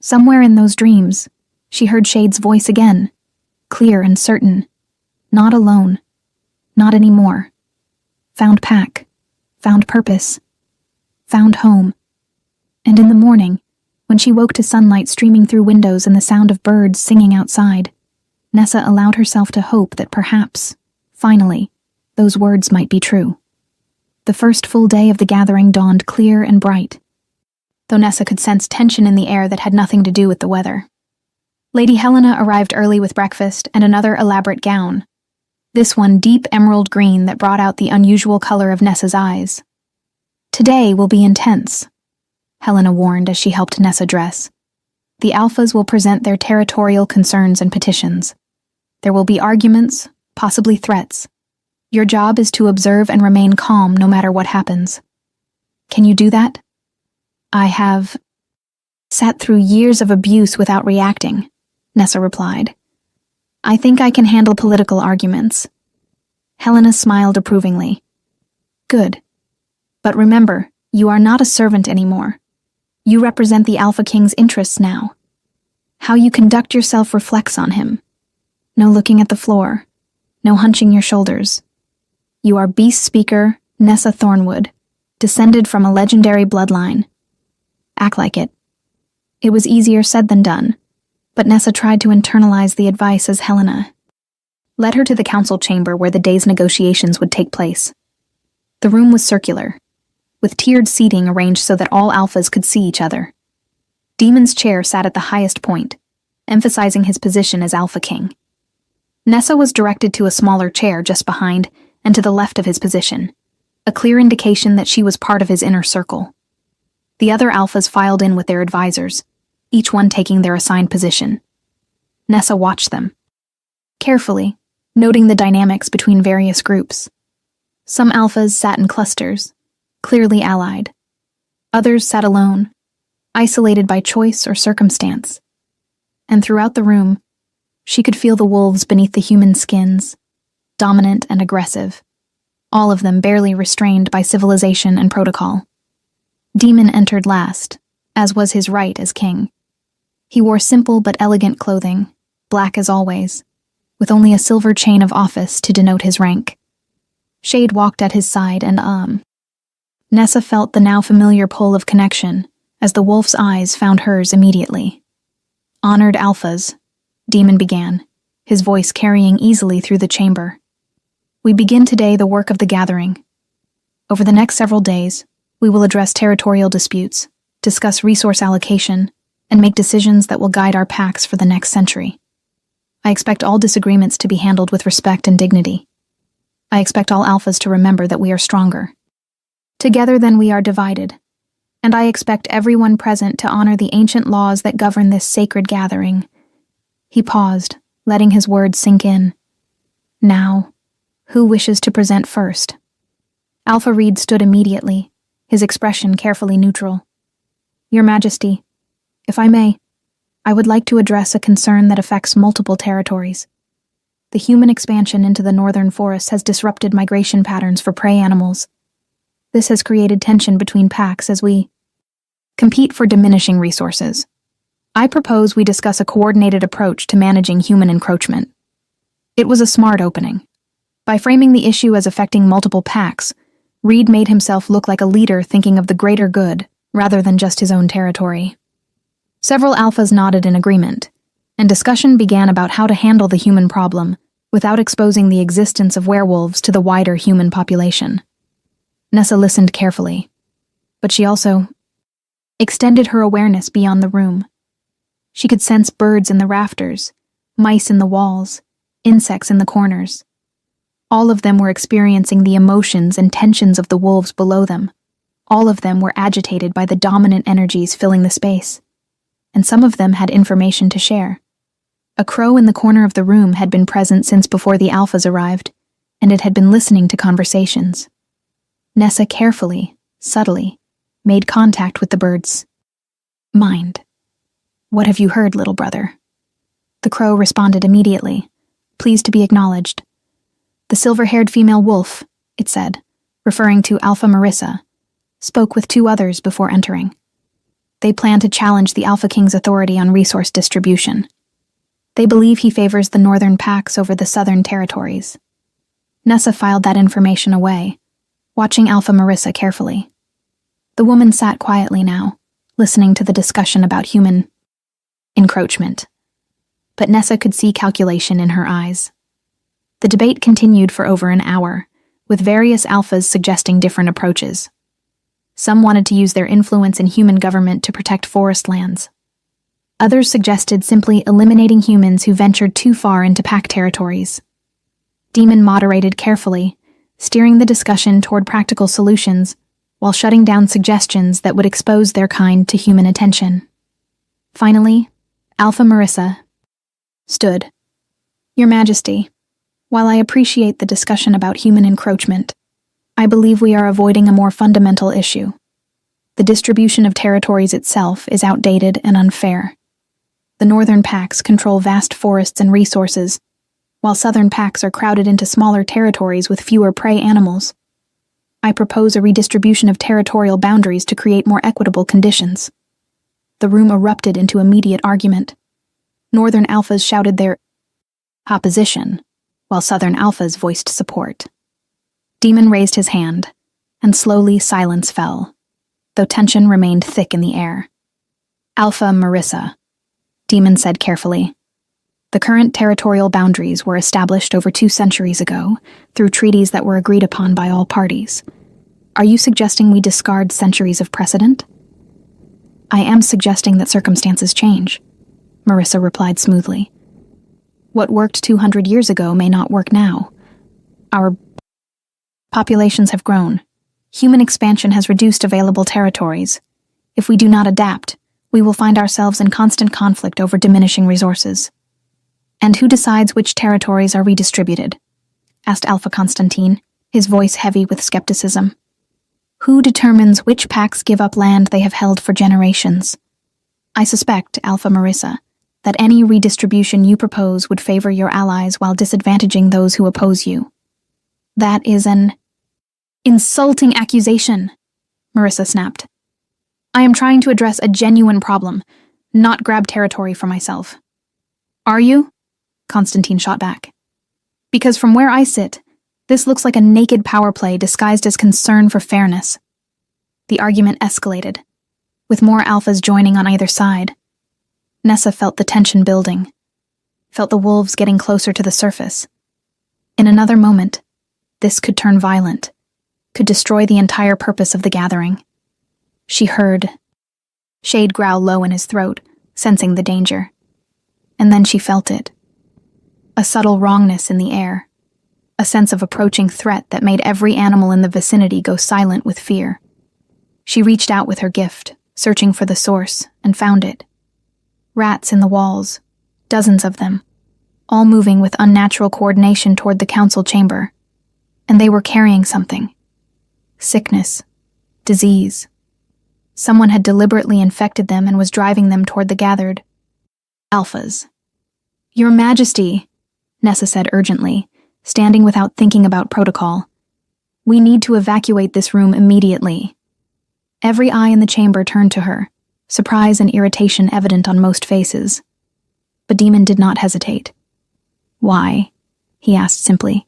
Somewhere in those dreams, she heard Shade's voice again, clear and certain. Not alone. Not anymore. Found pack. Found purpose. Found home. And in the morning, when she woke to sunlight streaming through windows and the sound of birds singing outside, Nessa allowed herself to hope that perhaps, finally, those words might be true. The first full day of the gathering dawned clear and bright, though Nessa could sense tension in the air that had nothing to do with the weather. Lady Helena arrived early with breakfast and another elaborate gown, this one deep emerald green that brought out the unusual color of Nessa's eyes. Today will be intense, Helena warned as she helped Nessa dress. The alphas will present their territorial concerns and petitions. There will be arguments, possibly threats. Your job is to observe and remain calm no matter what happens. Can you do that? I have sat through years of abuse without reacting, Nessa replied. I think I can handle political arguments. Helena smiled approvingly. Good. But remember, you are not a servant anymore. You represent the Alpha King's interests now. How you conduct yourself reflects on him. No looking at the floor. No hunching your shoulders. You are Beast Speaker Nessa Thornwood, descended from a legendary bloodline. Act like it. It was easier said than done, but Nessa tried to internalize the advice as Helena led her to the council chamber where the day's negotiations would take place. The room was circular, with tiered seating arranged so that all alphas could see each other. Demon's chair sat at the highest point, emphasizing his position as Alpha King. Nessa was directed to a smaller chair just behind and to the left of his position, a clear indication that she was part of his inner circle. The other alphas filed in with their advisors, each one taking their assigned position. Nessa watched them, carefully, noting the dynamics between various groups. Some alphas sat in clusters, clearly allied. Others sat alone, isolated by choice or circumstance. And throughout the room, she could feel the wolves beneath the human skins, dominant and aggressive, all of them barely restrained by civilization and protocol. Demon entered last, as was his right as king. He wore simple but elegant clothing, black as always, with only a silver chain of office to denote his rank. Shade walked at his side and Nessa felt the now familiar pull of connection as the wolf's eyes found hers immediately. Honored alphas, Demon began, his voice carrying easily through the chamber. We begin today the work of the gathering. Over the next several days, we will address territorial disputes, discuss resource allocation, and make decisions that will guide our packs for the next century. I expect all disagreements to be handled with respect and dignity. I expect all alphas to remember that we are stronger. Together then we are divided, and I expect everyone present to honor the ancient laws that govern this sacred gathering. He paused, letting his words sink in. Now, who wishes to present first? Alpha Reed stood immediately, his expression carefully neutral. Your Majesty, if I may, I would like to address a concern that affects multiple territories. The human expansion into the northern forests has disrupted migration patterns for prey animals. This has created tension between packs as we compete for diminishing resources. I propose we discuss a coordinated approach to managing human encroachment. It was a smart opening. By framing the issue as affecting multiple packs, Reed made himself look like a leader thinking of the greater good rather than just his own territory. Several alphas nodded in agreement, and discussion began about how to handle the human problem without exposing the existence of werewolves to the wider human population. Nessa listened carefully, but she also extended her awareness beyond the room. She could sense birds in the rafters, mice in the walls, insects in the corners. All of them were experiencing the emotions and tensions of the wolves below them. All of them were agitated by the dominant energies filling the space. And some of them had information to share. A crow in the corner of the room had been present since before the alphas arrived, and it had been listening to conversations. Nessa carefully, subtly, made contact with the bird's mind. What have you heard, little brother? The crow responded immediately, pleased to be acknowledged. The silver-haired female wolf, it said, referring to Alpha Marissa, spoke with two others before entering. They plan to challenge the Alpha King's authority on resource distribution. They believe he favors the northern packs over the southern territories. Nessa filed that information away, watching Alpha Marissa carefully. The woman sat quietly now, listening to the discussion about human encroachment. But Nessa could see calculation in her eyes. The debate continued for over an hour, with various alphas suggesting different approaches. Some wanted to use their influence in human government to protect forest lands. Others suggested simply eliminating humans who ventured too far into pack territories. Demon moderated carefully, steering the discussion toward practical solutions while shutting down suggestions that would expose their kind to human attention. Finally, Alpha Marissa stood. Your Majesty, while I appreciate the discussion about human encroachment, I believe we are avoiding a more fundamental issue. The distribution of territories itself is outdated and unfair. The northern packs control vast forests and resources, while southern packs are crowded into smaller territories with fewer prey animals. I propose a redistribution of territorial boundaries to create more equitable conditions. The room erupted into immediate argument. Northern alphas shouted their opposition, while Southern alphas voiced support. Demon raised his hand, and slowly silence fell, though tension remained thick in the air. Alpha Marissa, Demon said carefully. The current territorial boundaries were established over 2 centuries ago through treaties that were agreed upon by all parties. Are you suggesting we discard centuries of precedent? I am suggesting that circumstances change, Marissa replied smoothly. What worked 200 years ago may not work now. Our populations have grown. Human expansion has reduced available territories. If we do not adapt, we will find ourselves in constant conflict over diminishing resources. And who decides which territories are redistributed? Asked Alpha Constantine, his voice heavy with skepticism. Who determines which packs give up land they have held for generations? I suspect, Alpha Marissa, that any redistribution you propose would favor your allies while disadvantaging those who oppose you. That is an insulting accusation, Marissa snapped. I am trying to address a genuine problem, not grab territory for myself. Are you? Constantine shot back. Because from where I sit, this looks like a naked power play disguised as concern for fairness. The argument escalated, with more alphas joining on either side. Nessa felt the tension building, felt the wolves getting closer to the surface. In another moment, this could turn violent, could destroy the entire purpose of the gathering. She heard Shade growl low in his throat, sensing the danger. And then she felt it. A subtle wrongness in the air, a sense of approaching threat that made every animal in the vicinity go silent with fear. She reached out with her gift, searching for the source, and found it. Rats in the walls, dozens of them, all moving with unnatural coordination toward the council chamber. And they were carrying something. Sickness, disease. Someone had deliberately infected them and was driving them toward the gathered alphas. Your Majesty, Nessa said urgently, standing without thinking about protocol. We need to evacuate this room immediately. Every eye in the chamber turned to her, surprise and irritation evident on most faces. But Demon did not hesitate. Why? He asked simply.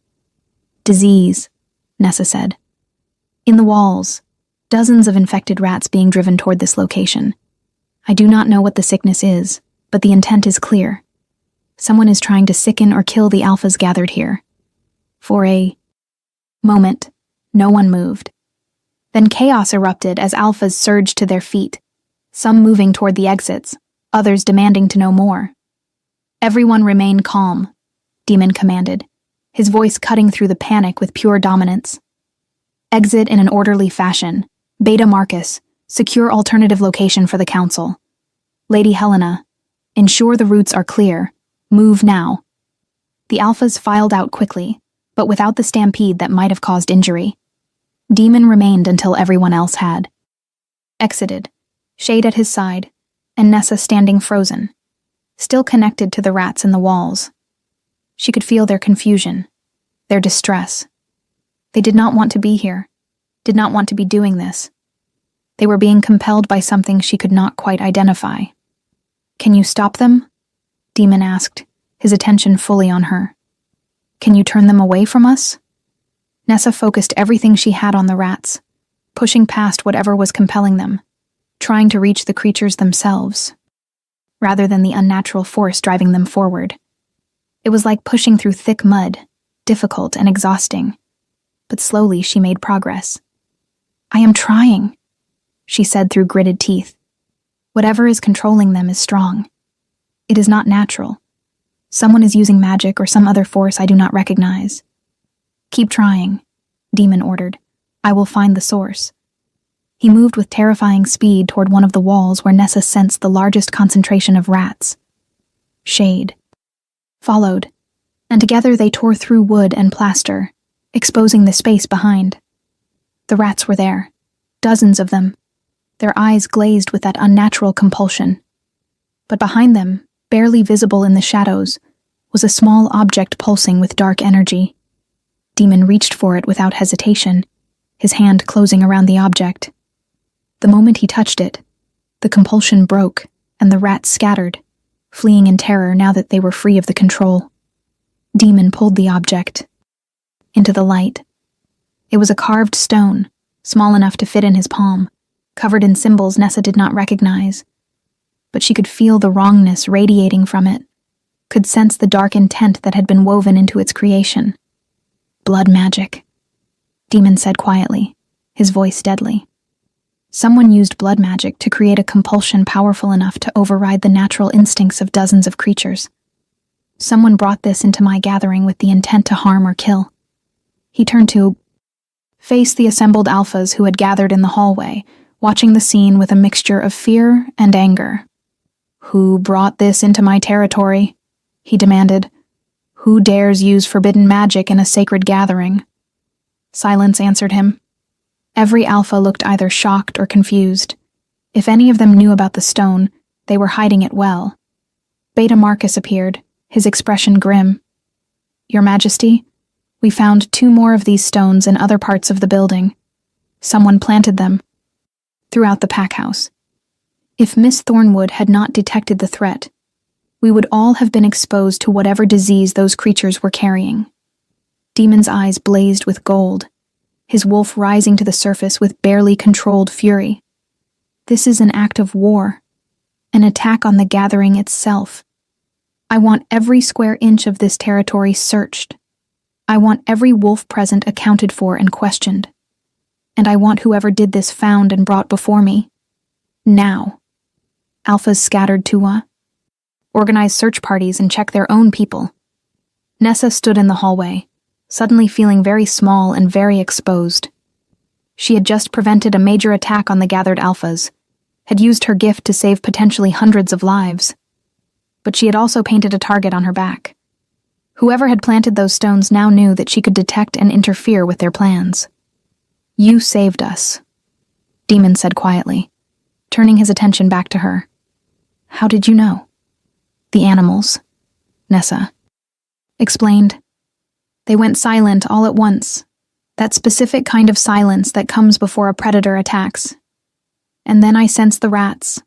Disease, Nessa said. In the walls, dozens of infected rats being driven toward this location. I do not know what the sickness is, but the intent is clear. Someone is trying to sicken or kill the alphas gathered here. For a moment, no one moved. Then chaos erupted as alphas surged to their feet, some moving toward the exits, others demanding to know more. Everyone remain calm, Demon commanded, his voice cutting through the panic with pure dominance. Exit in an orderly fashion. Beta Marcus, secure alternative location for the council. Lady Helena, ensure the routes are clear. Move now. The alphas filed out quickly, but without the stampede that might have caused injury. Demon remained until everyone else had. Exited, Shade at his side, and Nessa standing frozen, still connected to the rats in the walls. She could feel their confusion, their distress. They did not want to be here, did not want to be doing this. They were being compelled by something she could not quite identify. Can you stop them? Demon asked, his attention fully on her. Can you turn them away from us? Nessa focused everything she had on the rats, pushing past whatever was compelling them, trying to reach the creatures themselves, rather than the unnatural force driving them forward. It was like pushing through thick mud, difficult and exhausting. But slowly she made progress. I am trying, she said through gritted teeth. Whatever is controlling them is strong. It is not natural. Someone is using magic or some other force I do not recognize. Keep trying, Demon ordered. I will find the source. He moved with terrifying speed toward one of the walls where Nessa sensed the largest concentration of rats. Shade followed, and together they tore through wood and plaster, exposing the space behind. The rats were there, dozens of them, their eyes glazed with that unnatural compulsion. But behind them, barely visible in the shadows, was a small object pulsing with dark energy. Demon reached for it without hesitation, his hand closing around the object. The moment he touched it, the compulsion broke and the rats scattered, fleeing in terror now that they were free of the control. Demon pulled the object into the light. It was a carved stone, small enough to fit in his palm, covered in symbols Nessa did not recognize. But she could feel the wrongness radiating from it, could sense the dark intent that had been woven into its creation. Blood magic, Demon said quietly, his voice deadly. Someone used blood magic to create a compulsion powerful enough to override the natural instincts of dozens of creatures. Someone brought this into my gathering with the intent to harm or kill. He turned to face the assembled alphas who had gathered in the hallway, watching the scene with a mixture of fear and anger. "Who brought this into my territory?" he demanded. "Who dares use forbidden magic in a sacred gathering?" Silence answered him. Every alpha looked either shocked or confused. If any of them knew about the stone, they were hiding it well. Beta Marcus appeared, his expression grim. "Your Majesty, we found 2 more of these stones in other parts of the building. Someone planted them throughout the pack house. If Miss Thornwood had not detected the threat, we would all have been exposed to whatever disease those creatures were carrying." Demon's eyes blazed with gold, his wolf rising to the surface with barely controlled fury. "This is an act of war, an attack on the gathering itself. I want every square inch of this territory searched. I want every wolf present accounted for and questioned. And I want whoever did this found and brought before me. Now." Alphas scattered to organize search parties and check their own people. Nessa stood in the hallway, suddenly feeling very small and very exposed. She had just prevented a major attack on the gathered alphas, had used her gift to save potentially hundreds of lives. But she had also painted a target on her back. Whoever had planted those stones now knew that she could detect and interfere with their plans. "You saved us," Demon said quietly, turning his attention back to her. "How did you know?" "The animals," Nessa explained. "They went silent all at once, that specific kind of silence that comes before a predator attacks. And then I sensed the rats,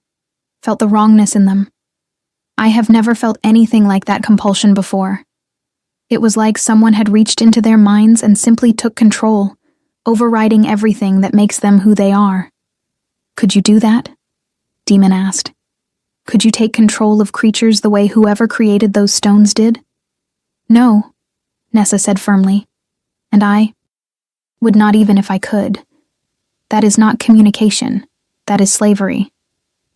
felt the wrongness in them. I have never felt anything like that compulsion before. It was like someone had reached into their minds and simply took control, overriding everything that makes them who they are." "Could you do that?" Demon asked. "Could you take control of creatures the way whoever created those stones did?" "No," Nessa said firmly. "And I would not even if I could. That is not communication. That is slavery.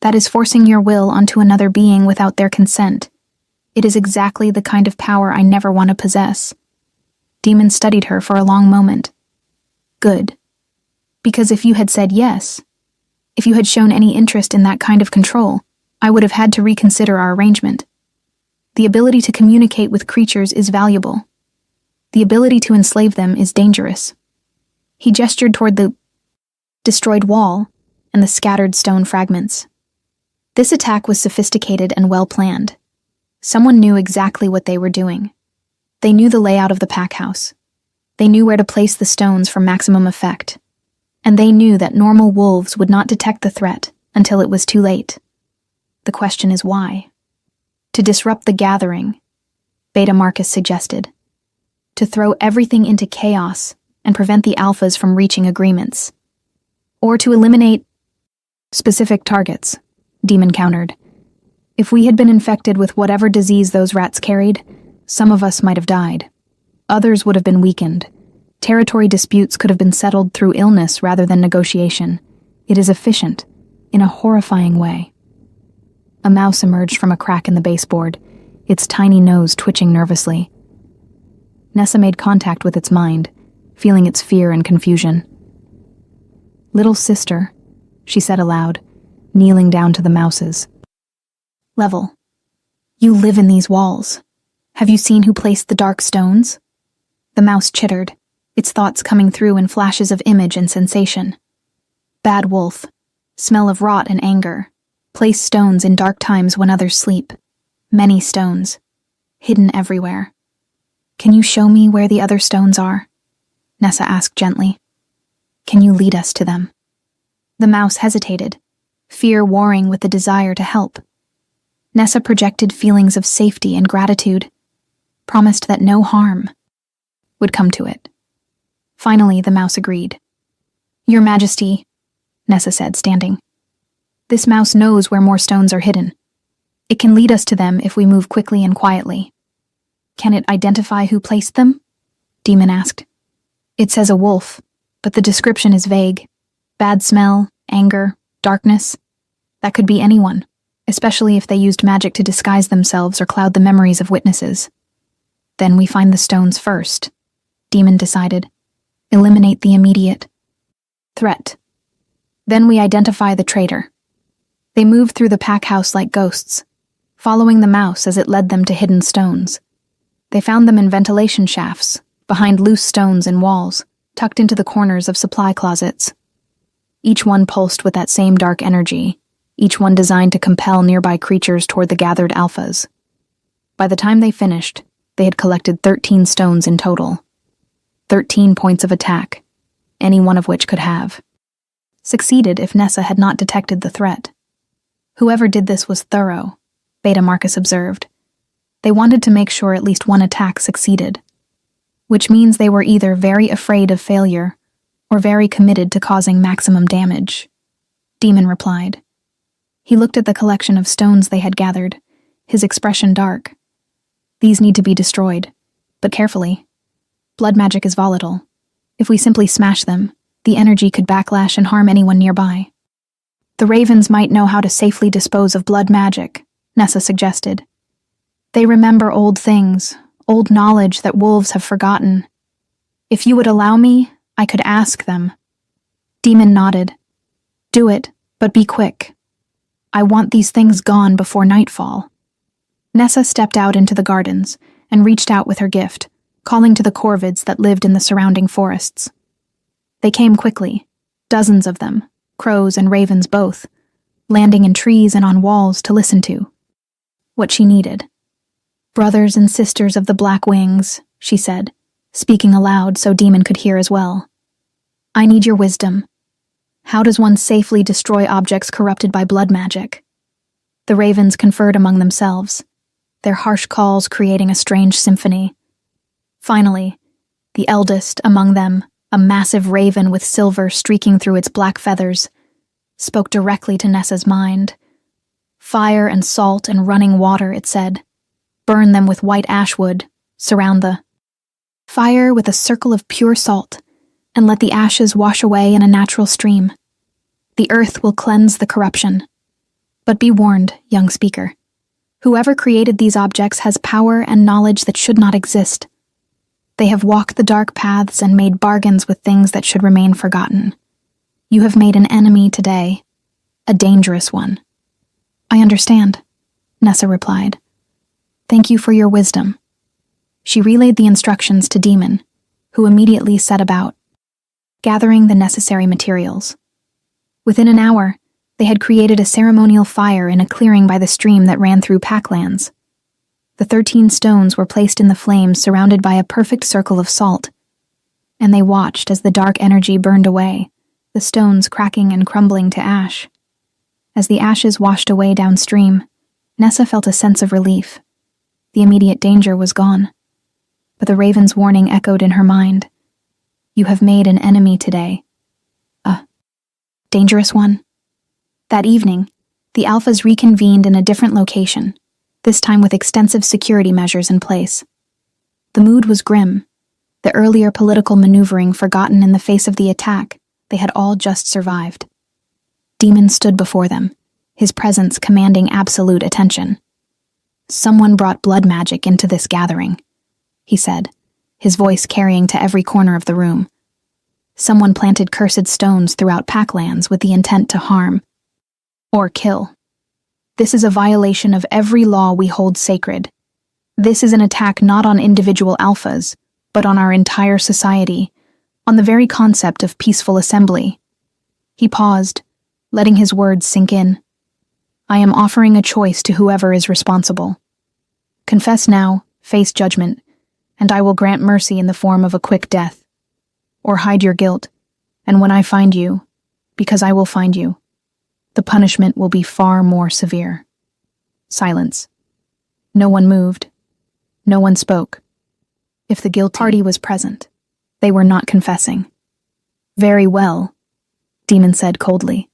That is forcing your will onto another being without their consent. It is exactly the kind of power I never want to possess." Demon studied her for a long moment. "Good. Because if you had said yes, if you had shown any interest in that kind of control, I would have had to reconsider our arrangement. The ability to communicate with creatures is valuable. The ability to enslave them is dangerous." He gestured toward the destroyed wall and the scattered stone fragments. This attack was sophisticated and well-planned. Someone knew exactly what they were doing. They knew the layout of the pack house. They knew where to place the stones for maximum effect. And they knew that normal wolves would not detect the threat until it was too late. The question is why? To disrupt the gathering, Beta Marcus suggested. To throw everything into chaos and prevent the alphas from reaching agreements. Or to eliminate specific targets, Demon countered. If we had been infected with whatever disease those rats carried, some of us might have died. Others would have been weakened. Territory disputes could have been settled through illness rather than negotiation. It is efficient, in a horrifying way. A mouse emerged from a crack in the baseboard, its tiny nose twitching nervously. Nessa made contact with its mind, feeling its fear and confusion. "Little sister," she said aloud, kneeling down to the mouses. "Level. You live in these walls. Have you seen who placed the dark stones?" The mouse chittered, its thoughts coming through in flashes of image and sensation. "Bad wolf. Smell of rot and anger. Place stones in dark times when others sleep. Many stones. Hidden everywhere. Can you show me where the other stones are?" Nessa asked gently. Can you lead us to them?" The mouse hesitated, fear warring with the desire to help. Nessa projected feelings of safety and gratitude, promised that no harm would come to it. Finally, the mouse agreed. "Your Majesty," Nessa said, standing. "This mouse knows where more stones are hidden. It can lead us to them if we move quickly and quietly." "Can it identify who placed them?" Demon asked. "It says a wolf, but the description is vague. Bad smell, anger, darkness. That could be anyone, especially if they used magic to disguise themselves or cloud the memories of witnesses." "Then we find the stones first," Demon decided. "Eliminate the immediate threat. Then we identify the traitor." They moved through the pack house like ghosts, following the mouse as it led them to hidden stones. They found them in ventilation shafts, behind loose stones and walls, tucked into the corners of supply closets. Each one pulsed with that same dark energy, each one designed to compel nearby creatures toward the gathered alphas. By the time they finished, they had collected 13 stones in total. 13 points of attack, any one of which could have succeeded if Nessa had not detected the threat. Whoever did this was thorough, Beta Marcus observed. They wanted to make sure at least one attack succeeded, which means they were either very afraid of failure or very committed to causing maximum damage. Demon replied. He looked at the collection of stones they had gathered, his expression dark. "These need to be destroyed, but carefully. Blood magic is volatile. If we simply smash them, the energy could backlash and harm anyone nearby." "The ravens might know how to safely dispose of blood magic," Nessa suggested. "They remember old things, old knowledge that wolves have forgotten. If you would allow me, I could ask them." Demon nodded. "Do it, but be quick. I want these things gone before nightfall." Nessa stepped out into the gardens and reached out with her gift, calling to the corvids that lived in the surrounding forests. They came quickly, dozens of them, crows and ravens both, landing in trees and on walls to listen to what she needed. "Brothers and sisters of the Black Wings," she said, speaking aloud so Demon could hear as well. "I need your wisdom. How does one safely destroy objects corrupted by blood magic?" The ravens conferred among themselves, their harsh calls creating a strange symphony. Finally, the eldest among them, a massive raven with silver streaking through its black feathers, spoke directly to Nessa's mind. "Fire and salt and running water," it said. "Burn them with white ashwood, surround the fire with a circle of pure salt, and let the ashes wash away in a natural stream. The earth will cleanse the corruption. But be warned, young speaker. Whoever created these objects has power and knowledge that should not exist. They have walked the dark paths and made bargains with things that should remain forgotten. You have made an enemy today, a dangerous one." "I understand," Nessa replied. "Thank you for your wisdom." She relayed the instructions to Demon, who immediately set about gathering the necessary materials. Within an hour, they had created a ceremonial fire in a clearing by the stream that ran through Packlands. The 13 stones were placed in the flames surrounded by a perfect circle of salt, and they watched as the dark energy burned away, the stones cracking and crumbling to ash. As the ashes washed away downstream, Nessa felt a sense of relief. The immediate danger was gone. But the raven's warning echoed in her mind. "You have made an enemy today. A dangerous one." That evening, the Alphas reconvened in a different location, this time with extensive security measures in place. The mood was grim, the earlier political maneuvering forgotten in the face of the attack they had all just survived. Demon stood before them, his presence commanding absolute attention. "Someone brought blood magic into this gathering," he said, his voice carrying to every corner of the room. "Someone planted cursed stones throughout Packlands with the intent to harm or kill. This is a violation of every law we hold sacred. This is an attack not on individual alphas, but on our entire society, on the very concept of peaceful assembly." He paused, letting his words sink in. "I am offering a choice to whoever is responsible. Confess now, face judgment, and I will grant mercy in the form of a quick death. Or hide your guilt, And when I find you, because I will find you, the punishment will be far more severe. Silence. No one moved. No one spoke. If the guilty party was present, they were not confessing. Very well, Demon said coldly.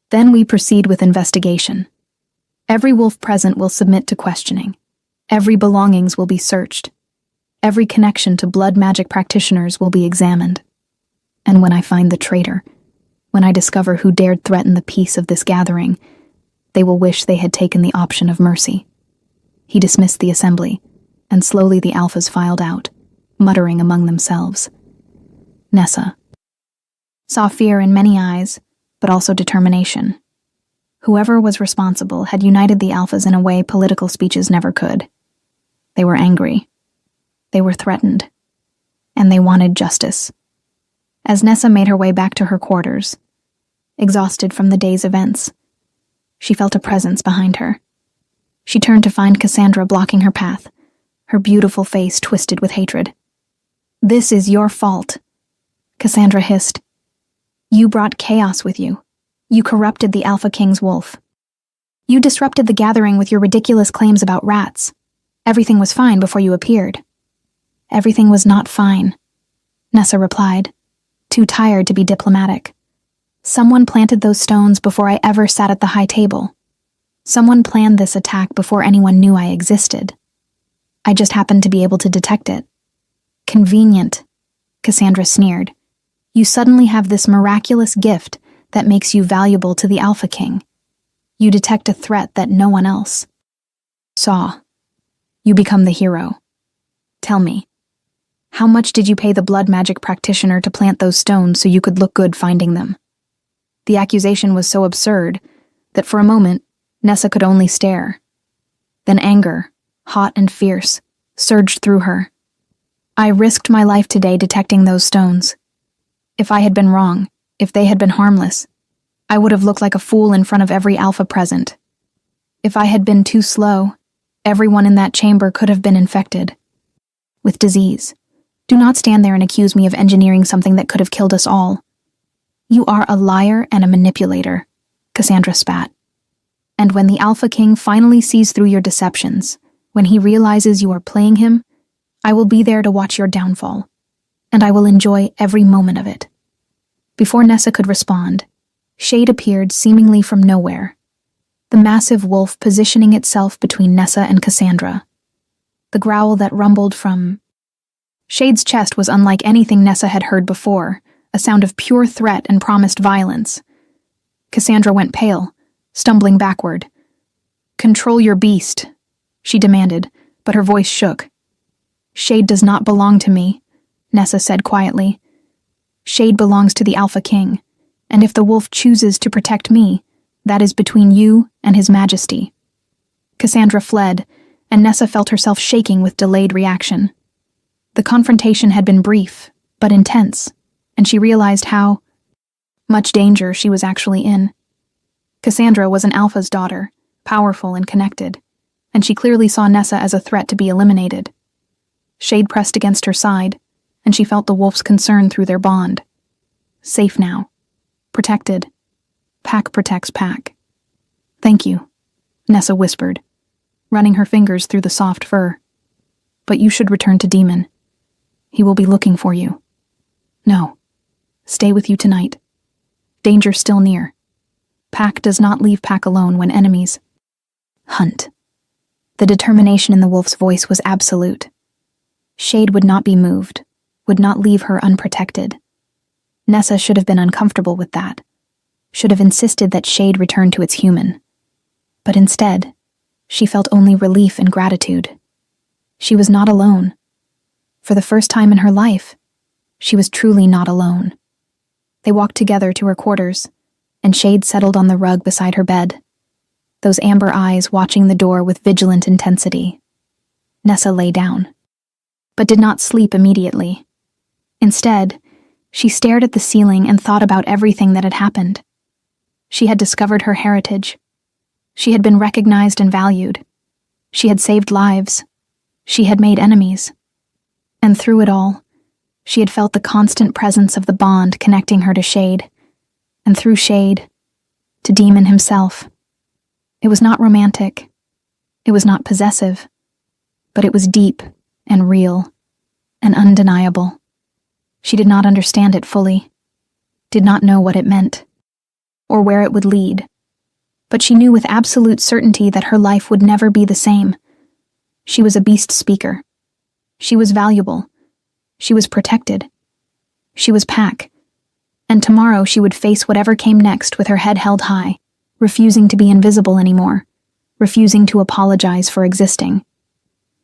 Then we proceed with investigation. Every wolf present will submit to questioning. Every belongings will be searched. Every connection to blood magic practitioners will be examined. And when I find the traitor, when I discover who dared threaten the peace of this gathering, they will wish they had taken the option of mercy. He dismissed the assembly, and slowly the alphas filed out, muttering among themselves. Nessa saw fear in many eyes, but also determination. Whoever was responsible had united the alphas in a way political speeches never could. They were angry. They were threatened. And they wanted justice. As Nessa made her way back to her quarters, exhausted from the day's events, she felt a presence behind her. She turned to find Cassandra blocking her path, her beautiful face twisted with hatred. "This is your fault," Cassandra hissed. "You brought chaos with you. You corrupted the Alpha King's wolf. You disrupted the gathering with your ridiculous claims about rats. Everything was fine before you appeared." "Everything was not fine," Nessa replied, too tired to be diplomatic. "Someone planted those stones before I ever sat at the high table. Someone planned this attack before anyone knew I existed. I just happened to be able to detect it." "Convenient," Cassandra sneered. "You suddenly have this miraculous gift that makes you valuable to the Alpha King. You detect a threat that no one else saw. You become the hero. Tell me, how much did you pay the blood magic practitioner to plant those stones so you could look good finding them?" The accusation was so absurd that for a moment, Nessa could only stare. Then anger, hot and fierce, surged through her. "I risked my life today detecting those stones. If I had been wrong, if they had been harmless, I would have looked like a fool in front of every alpha present. If I had been too slow, everyone in that chamber could have been infected with disease. Do not stand there and accuse me of engineering something that could have killed us all." "You are a liar and a manipulator," Cassandra spat. "And when the Alpha King finally sees through your deceptions, when he realizes you are playing him, I will be there to watch your downfall, and I will enjoy every moment of it." Before Nessa could respond, Shade appeared seemingly from nowhere, the massive wolf positioning itself between Nessa and Cassandra. The growl that rumbled from Shade's chest was unlike anything Nessa had heard before, a sound of pure threat and promised violence. Cassandra went pale, stumbling backward. "Control your beast," she demanded, but her voice shook. "Shade does not belong to me," Nessa said quietly. "Shade belongs to the Alpha King, and if the wolf chooses to protect me, that is between you and His Majesty." Cassandra fled, and Nessa felt herself shaking with delayed reaction. The confrontation had been brief, but intense, and she realized how much danger she was actually in. Cassandra was an Alpha's daughter, powerful and connected, and she clearly saw Nessa as a threat to be eliminated. Shade pressed against her side, and she felt the wolf's concern through their bond. Safe now. Protected. Pack protects pack. "Thank you," Nessa whispered, running her fingers through the soft fur. "But you should return to Demon. He will be looking for you." "No. Stay with you tonight. Danger still near. Pack does not leave pack alone when enemies hunt." The determination in the wolf's voice was absolute. Shade would not be moved, would not leave her unprotected. Nessa should have been uncomfortable with that, should have insisted that Shade return to its human. But instead, she felt only relief and gratitude. She was not alone. For the first time in her life, she was truly not alone. They walked together to her quarters, and Shade settled on the rug beside her bed, those amber eyes watching the door with vigilant intensity. Nessa lay down, but did not sleep immediately. Instead, she stared at the ceiling and thought about everything that had happened. She had discovered her heritage. She had been recognized and valued. She had saved lives. She had made enemies. And through it all, She had felt the constant presence of the bond connecting her to Shade, and through Shade, to Demon himself. It was not romantic. It was not possessive. But it was deep and real and undeniable. She did not understand it fully, did not know what it meant, or where it would lead. But she knew with absolute certainty that her life would never be the same. She was a beast speaker. She was valuable. She was protected. She was Pac. And tomorrow she would face whatever came next with her head held high, refusing to be invisible anymore, refusing to apologize for existing.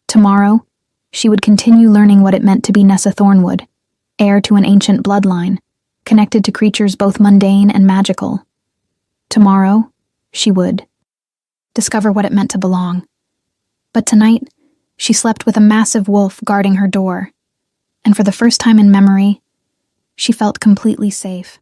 Tomorrow, she would continue learning what it meant to be Nessa Thornwood, heir to an ancient bloodline, connected to creatures both mundane and magical. Tomorrow, she would discover what it meant to belong. But tonight, she slept with a massive wolf guarding her door, and for the first time in memory, she felt completely safe.